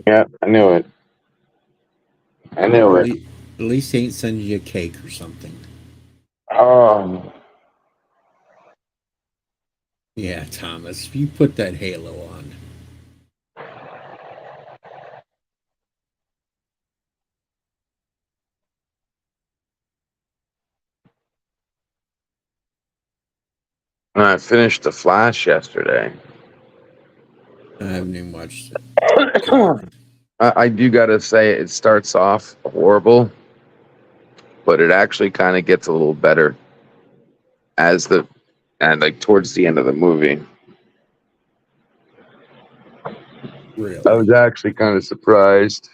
Yeah, I knew it. I knew it. At least he ain't sending you a cake or something. Yeah, Thomas, you put that halo on. I finished The Flash yesterday. I haven't even watched it. I do gotta say, it starts off horrible, but it actually kind of gets a little better towards the end of the movie. Really? I was actually kind of surprised.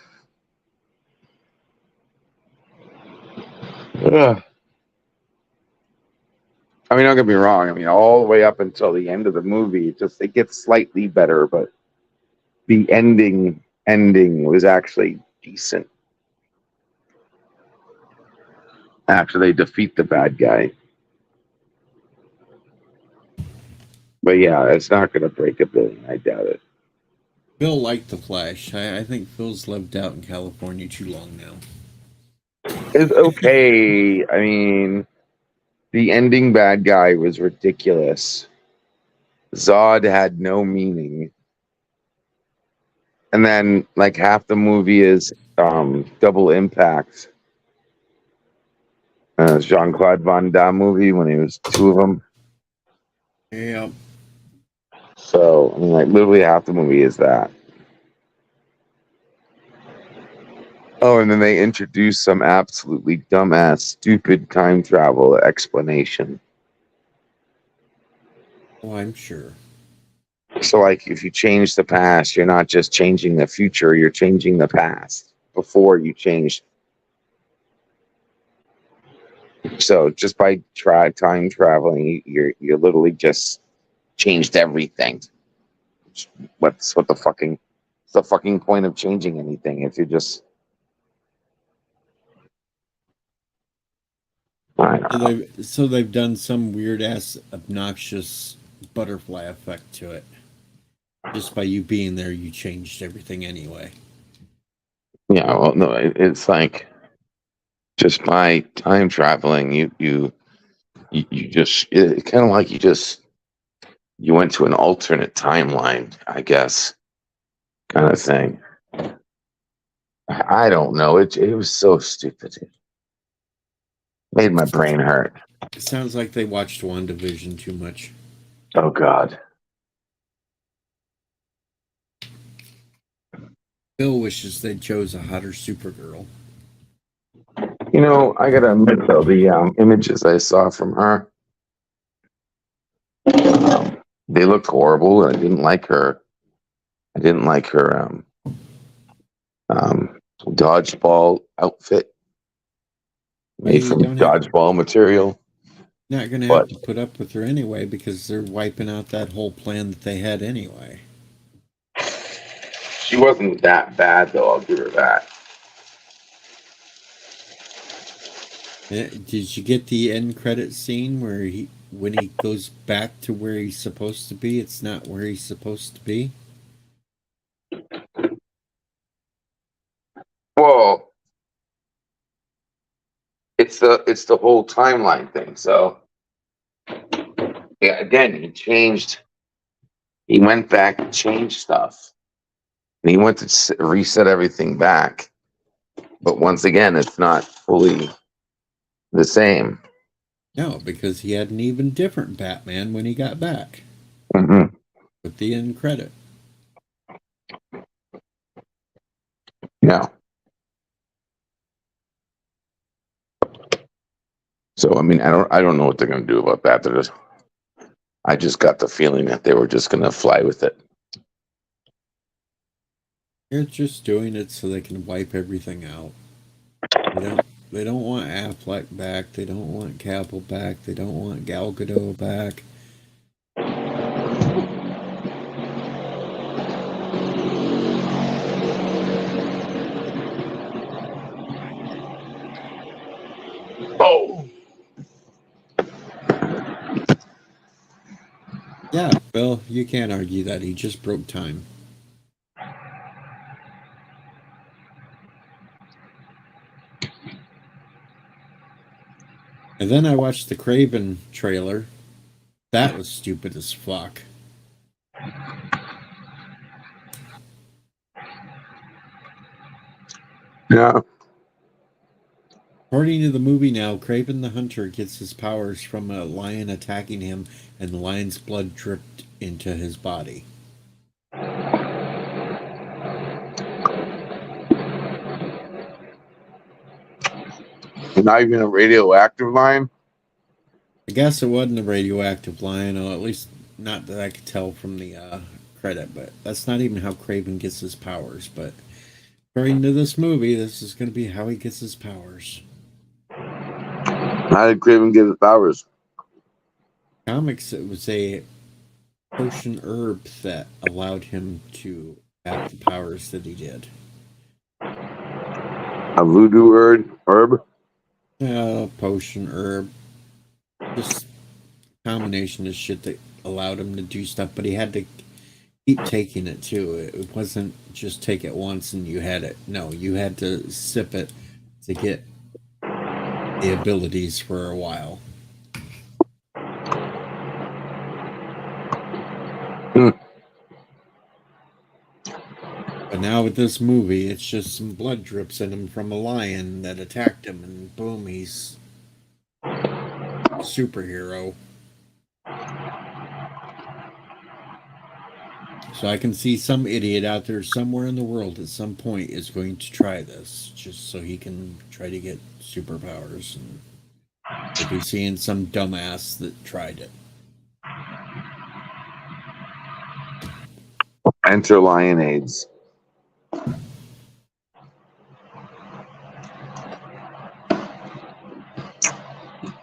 Ugh. I mean, don't get me wrong. I mean, all the way up until the end of the movie, it gets slightly better, but the ending was actually decent. After they defeat the bad guy. But yeah, it's not going to break $1 billion. I doubt it. Phil liked The Flash. I think Phil's lived out in California too long now. It's okay. I mean, the ending bad guy was ridiculous. Zod had no meaning. And then, like, half the movie is Double Impact. Jean-Claude Van Damme movie when he was two of them. Yeah. So, I mean, like, literally half the movie is that. Oh, and then they introduced some absolutely dumbass, stupid time travel explanation. Oh, I'm sure. So, like, if you change the past, you're not just changing the future, you're changing the past before you change. So, just by time traveling, you're literally just changed everything. what's the fucking point of changing anything if you just I don't know. So they've done some weird ass obnoxious butterfly effect to it. Just by you being there, you changed everything anyway. Yeah, well, no, it's like just by time traveling, you just kind of like you went to an alternate timeline, I guess, kind of thing. I don't know. It was so stupid. It made my brain hurt. It sounds like they watched WandaVision too much. Oh God. Bill wishes they chose a hotter Supergirl. You know, I gotta admit though, the images I saw from her, they looked horrible, and I didn't like her. I didn't like her dodgeball outfit made You from don't have dodgeball material. not gonna have But to put up with her anyway because they're wiping out that whole plan that they had anyway. she wasn't that bad, though. I'll give her that. Did you get the end credit scene where when he goes back to where he's supposed to be, it's not where he's supposed to be? Well, it's the whole timeline thing. So yeah, again, he changed. He went back and changed stuff, and he went to reset everything back. But once again, it's not fully the same. No, because he had an even different Batman when he got back Hmm. with the end credit. Yeah. So I mean, I don't know what they're going to do about that. I just got the feeling that they were just going to fly with it. They're just doing it so they can wipe everything out. They don't want Affleck back. They don't want Cavill back. They don't want Gal Gadot back. Oh, Yeah, well, you can't argue that. He just broke time. And then I watched the Craven trailer. That was stupid as fuck. yeah. According to the movie now, Craven the Hunter gets his powers from a lion attacking him, and the lion's blood dripped into his body. Not even a radioactive line. I guess it wasn't a radioactive lion, or at least not that I could tell from the credit, but that's not even how Craven gets his powers. But according to this movie, this is going to be how he gets his powers. How did Craven get his powers? Comics, it was a potion herb that allowed him to have the powers that he did. A voodoo herb? Potion herb, just combination of shit that allowed him to do stuff, but he had to keep taking it too. It wasn't just take it once and you had it. No, you had to sip it to get the abilities for a while. Hmm. But now with this movie, it's just some blood drips in him from a lion that attacked him, and boom, he's a superhero. So I can see some idiot out there somewhere in the world at some point is going to try this just so he can try to get superpowers. And we'll be seeing some dumbass that tried it. Enter Lionades.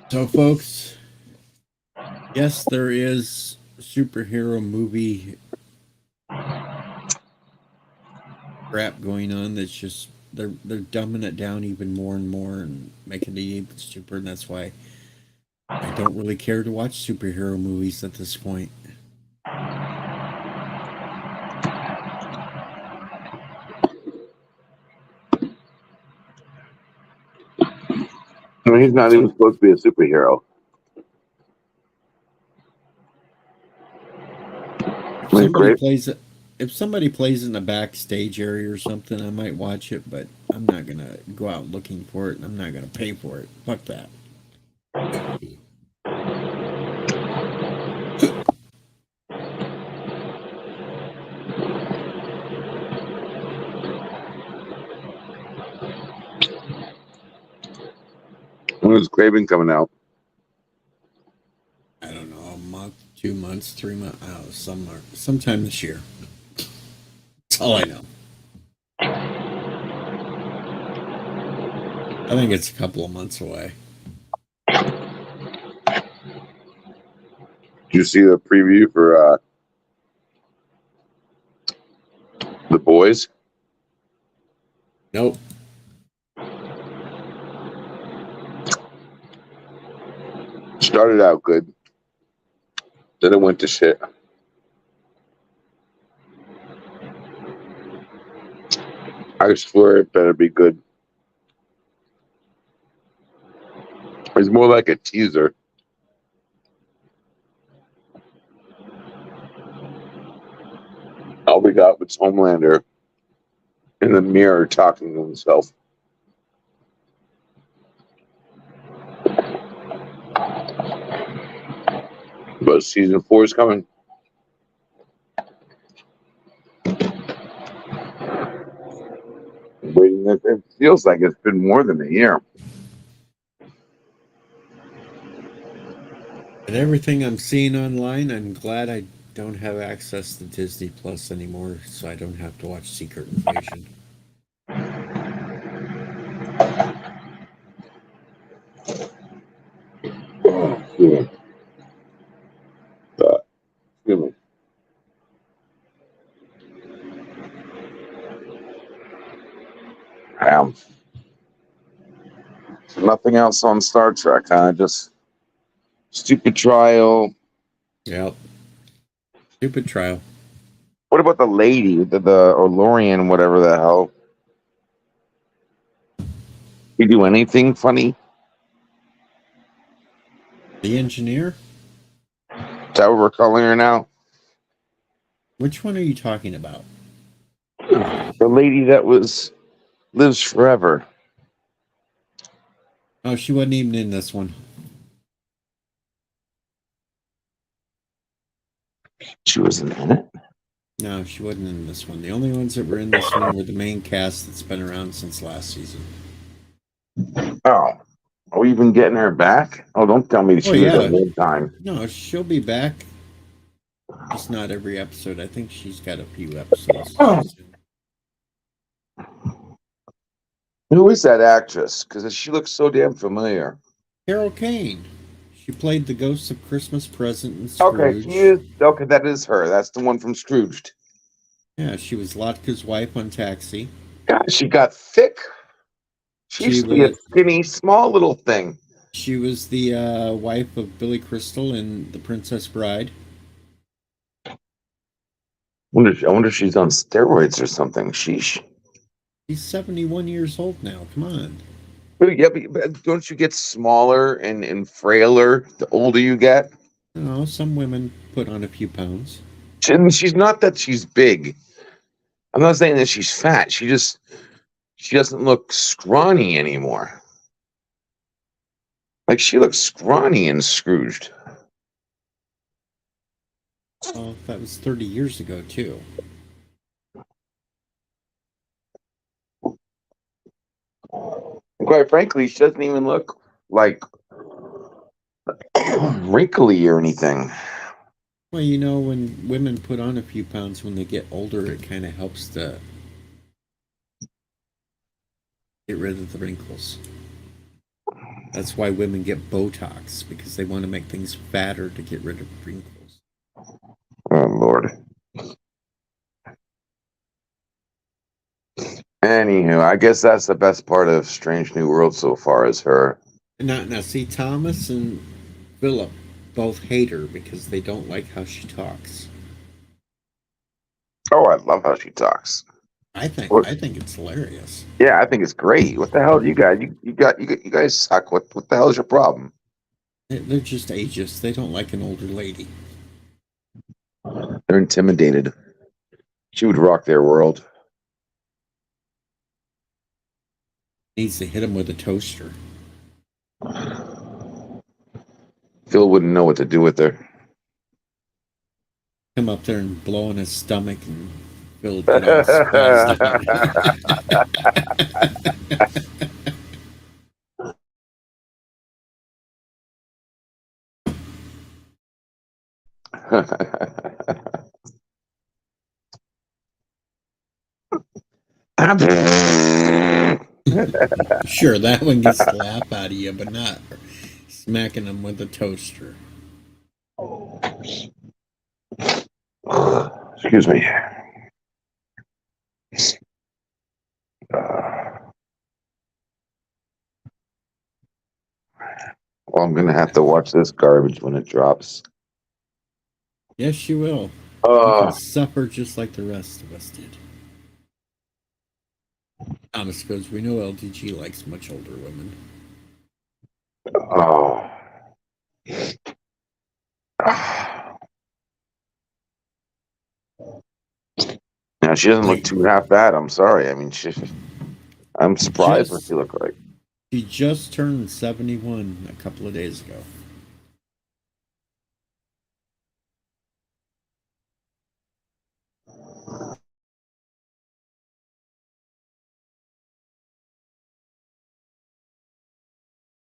So, folks, yes, there is a superhero movie crap going on that's just they're dumbing it down even more and more and making it even stupider, and that's why I don't really care to watch superhero movies at this point. I mean, he's not even So supposed to be a superhero. if I mean, somebody great. plays it, if somebody plays in the backstage area or something, I might watch it, but I'm not gonna go out looking for it, and I'm not gonna pay for it. Fuck that. When is Craven coming out? I don't know, a month, 2 months, 3 months, sometime this year. That's all I know. I think it's a couple of months away. Did you see the preview for The Boys? Nope. Started out good, then it went to shit. I swear it better be good. It's more like a teaser. All we got was Homelander in the mirror talking to himself. But season 4 is coming. Waiting. It feels like it's been more than a year. And everything I'm seeing online, I'm glad I don't have access to Disney Plus anymore, so I don't have to watch Secret Invasion. Yeah. Excuse me. Nothing else on Star Trek, huh? Just stupid trial. Yep. Stupid trial. What about the lady, the or Lorian, whatever the hell? You do anything funny? The engineer? Is that what we're calling her now? Which one are you talking about? The lady that lives forever. Oh, she wasn't even in this one. She wasn't in it. No, she wasn't in this one. The only ones that were in this one were the main cast that's been around since last season. Oh, are we even getting her back? Oh, don't tell me Oh, she was at yeah. one time. No, she'll be back. Just not every episode. I think she's got a few episodes. Oh. Who is that actress? Because she looks so damn familiar. Carol Kane. She played the ghost of Christmas Present in Okay, she Scrooge. is. Okay, that is her. That's the one from Scrooged. Yeah, she was Lotka's wife on Taxi. God, she got thick. She She used to be a was skinny, small little thing. the wife of Billy Crystal in The Princess Bride. I wonder if she's on steroids or something. Sheesh. She's 71 years old now. Come on. Yeah, but don't you get smaller and frailer the older you get? You know, some women put on a few pounds. She's not that she's big. I'm not saying that she's fat. She doesn't look scrawny anymore. Like she looks scrawny and Scrooged. Well, that was 30 years ago, too. And quite frankly, she doesn't even look like wrinkly or anything. Well, you know, when women put on a few pounds when they get older, it kind of helps to get rid of the wrinkles. That's why women get Botox, because they want to make things fatter to get rid of wrinkles. Oh Lord. I guess that's the best part of Strange New World so far is her. Now, see, Thomas and Philip both hate her because they don't like how she talks. Oh, I love how she talks. I think it's hilarious. Yeah, I think it's great. What the hell do you guys? You guys suck. What the hell is your problem? They're just ageist. They don't like an older lady. They're intimidated. She would rock their world. Needs to hit him with a toaster. Phil wouldn't know what to do with her. Come up there and blow in his stomach and Phil get all spazzed out. Sure, that one gets the laugh out of you, but not smacking him with a toaster. Excuse me. Well, I'm gonna have to watch this garbage when it drops. Yes, you will. You can Uh, suffer just like the rest of us did. Thomas goes, we know LDG likes much older women. oh. Now she doesn't look Like, too half bad. I'm sorry. I mean, I'm she surprised what just she look like. she just turned 71 a couple of days ago.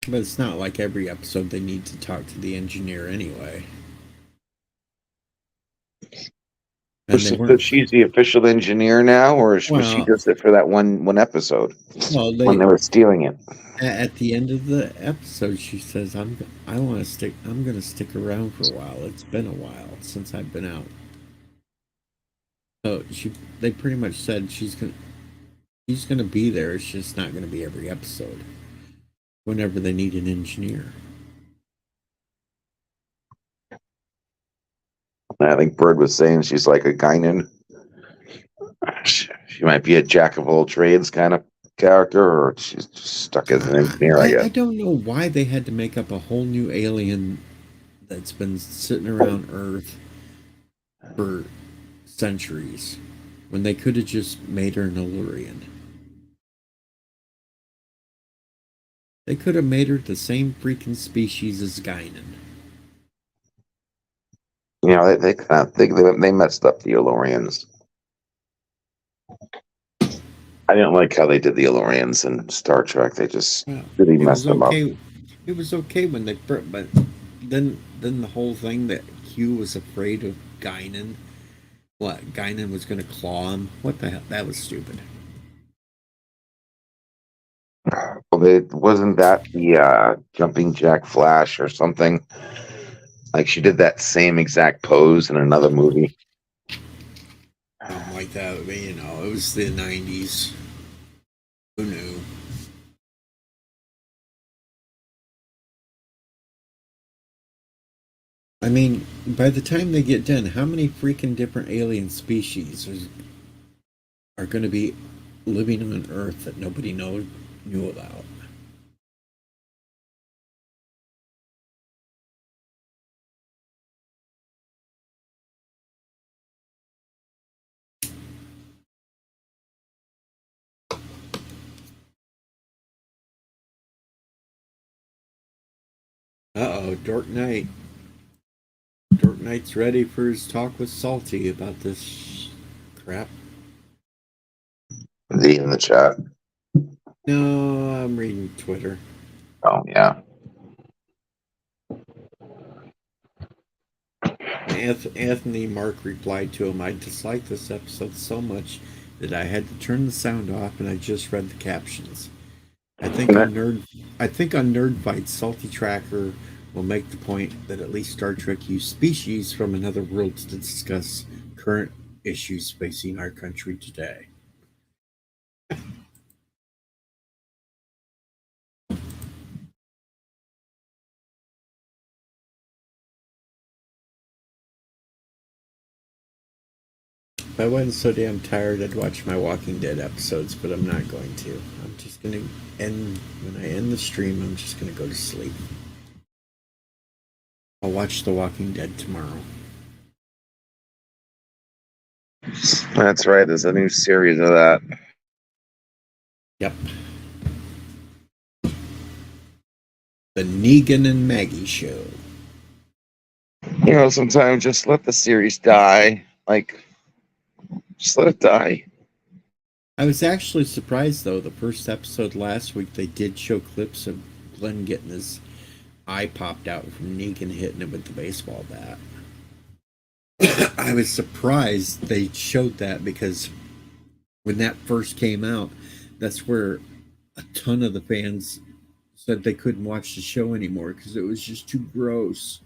But it's not like every episode they need to talk to the engineer anyway. And they So weren't. she's the official engineer now, or was she Well, just it for that one episode well, when they were stealing it? at the end of the episode, she says, I want to stick. I'm going to stick around for a while. It's been a while since I've been out." So they pretty much said she's gonna be there. It's just not going to be every episode. Whenever they need an engineer. I think Bird was saying she's like a Guinan. She might be a jack of all trades kind of character, or she's just stuck as an engineer, I I guess. don't know why they had to make up a whole new alien that's been sitting around Earth for centuries when they could have just made her an Illyrian. They could have made her the same freaking species as Guinan. They kind of think they messed up the Elorians. I didn't like how they did the Elorians in Star Trek. They just Well, really it was messed them up. okay. It was okay when they, but then the whole thing that Q was afraid of Guinan. What Guinan was going to claw him? What the hell? That was stupid. Well, wasn't that the jumping jack Flash or something? Like she did that same exact pose in another movie. Something like that. But, it was the '90s. Who knew? I mean, by the time they get done, how many freaking different alien species are going to be living on Earth that nobody knew about? Uh-oh, Dork Knight. Dork Knight's ready for his talk with Salty about this crap. The in the chat. No, I'm reading Twitter. Oh yeah. Anthony Mark replied to him, I disliked this episode so much that I had to turn the sound off and I just read the captions. I think on Nerd Fight, Salty Tracker will make the point that at least Star Trek used species from another world to discuss current issues facing our country today. I wasn't so damn tired, I'd watch my Walking Dead episodes, but I'm not going to. I'm just gonna end when I end the stream. I'm just gonna go to sleep. I'll watch The Walking Dead tomorrow. That's right. There's a new series of that. Yep. The Negan and Maggie Show. You know, sometimes just let the series die. Like, just let it die. I was actually surprised though. The first episode last week, they did show clips of Glenn getting his eye popped out from Negan hitting him with the baseball bat. I was surprised they showed that because when that first came out, that's where a ton of the fans said they couldn't watch the show anymore because it was just too gross.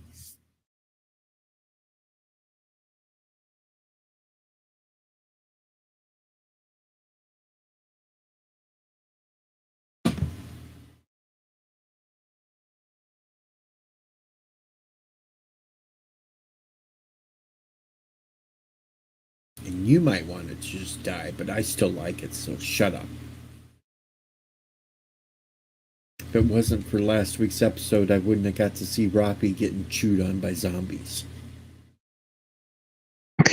And you might want it to just die, but I still like it, so shut up. If it wasn't for last week's episode, I wouldn't have got to see Roppy getting chewed on by zombies.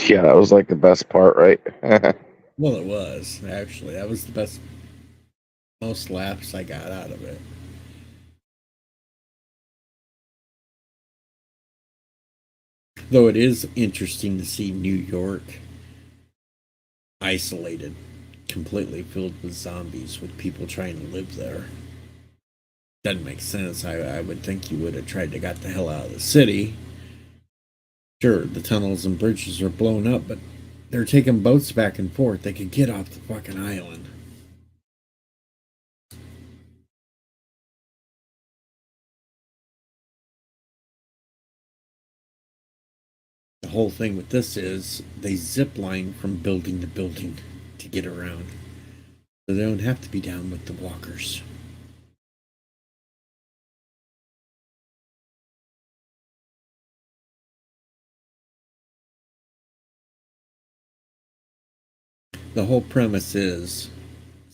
Yeah, that was like the best part, right? Well, it was, actually. That was the best, most laughs I got out of it. Though it is interesting to see New York isolated, completely filled with zombies, with people trying to live there. Doesn't make sense. I would think you would have tried to got the hell out of the city. Sure, the tunnels and bridges are blown up, but they're taking boats back and forth. They could get off the fucking island. The whole thing with this is they zip line from building to building to get around. So they don't have to be down with the walkers. The whole premise is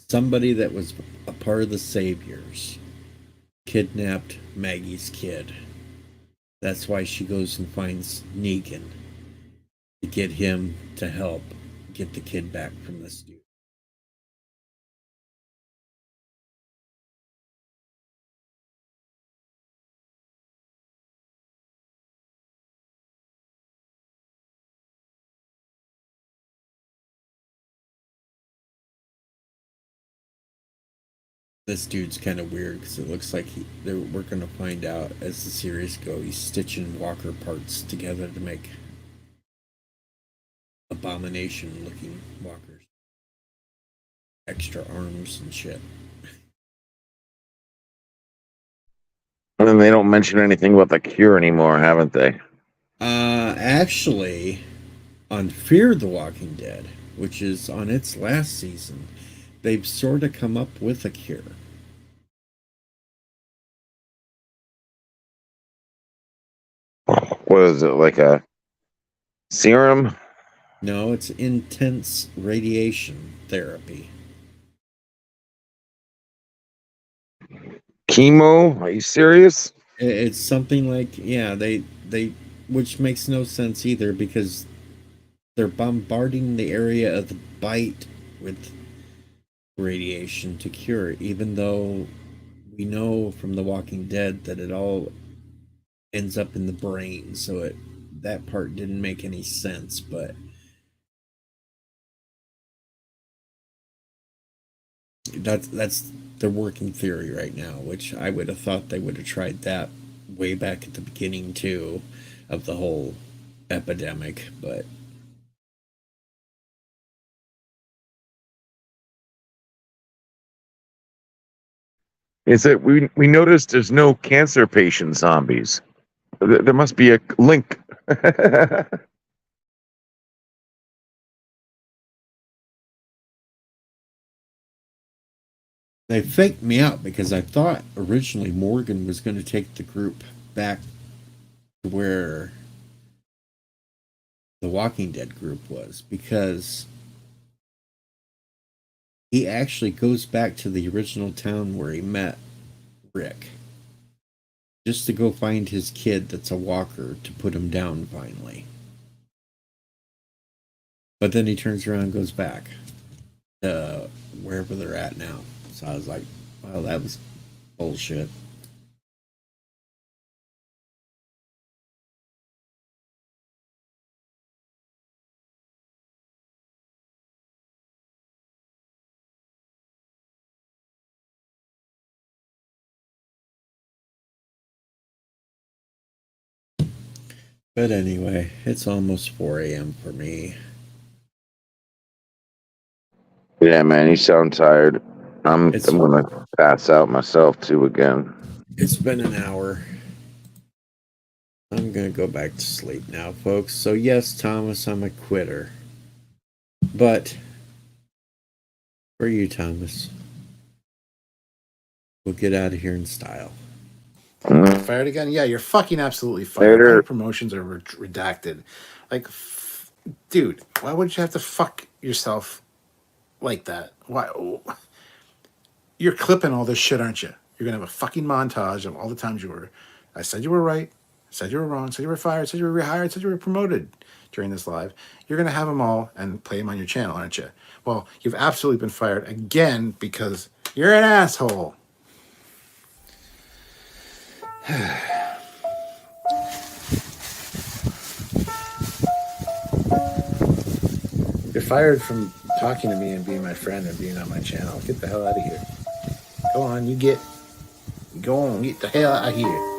somebody that was a part of the Saviors kidnapped Maggie's kid. That's why she goes and finds Negan to get him to help get the kid back from this dude. This dude's kind of weird because it looks like we're going to find out as the series go. He's stitching Walker parts together to make abomination looking walkers, extra arms and shit. And then they don't mention anything about the cure anymore, haven't they? Actually, on Fear the Walking Dead, which is on its last season, they've sort of come up with a cure. What is it, like a serum? No, it's intense radiation therapy. Chemo? Are you serious? It's something like, yeah, they which makes no sense either because they're bombarding the area of the bite with radiation to cure it, even though we know from The Walking Dead that it all ends up in the brain, so that part didn't make any sense, but that's their working theory right now, which I would have thought they would have tried that way back at the beginning too of the whole epidemic, but Is that we noticed there's no cancer patient zombies. There must be a link. they faked me out because I thought originally Morgan was going to take the group back to where the Walking Dead group was, because he actually goes back to the original town where he met Rick just to go find his kid that's a walker to put him down finally. But then he turns around and goes back to wherever they're at now. So I was like, wow, that was bullshit. But anyway, it's almost 4 a.m. for me. Yeah, man, you sound tired. I'm gonna pass out myself too again. It's been an hour. I'm gonna go back to sleep now, folks. So yes, Thomas, I'm a quitter. But for you, Thomas, we'll get out of here in style. Fired again? Yeah, you're fucking absolutely fired. All your promotions are redacted. Like, dude, why would you have to fuck yourself like that? Why? You're clipping all this shit, aren't you? You're gonna have a fucking montage of all the times you were. I said you were right. I said you were wrong. I said you were fired. I said you were rehired. I said you were promoted during this live. You're gonna have them all and play them on your channel, aren't you? Well, you've absolutely been fired again because you're an asshole. You're fired from talking to me and being my friend and being on my channel. Get the hell out of here. Go on, get the hell out of here.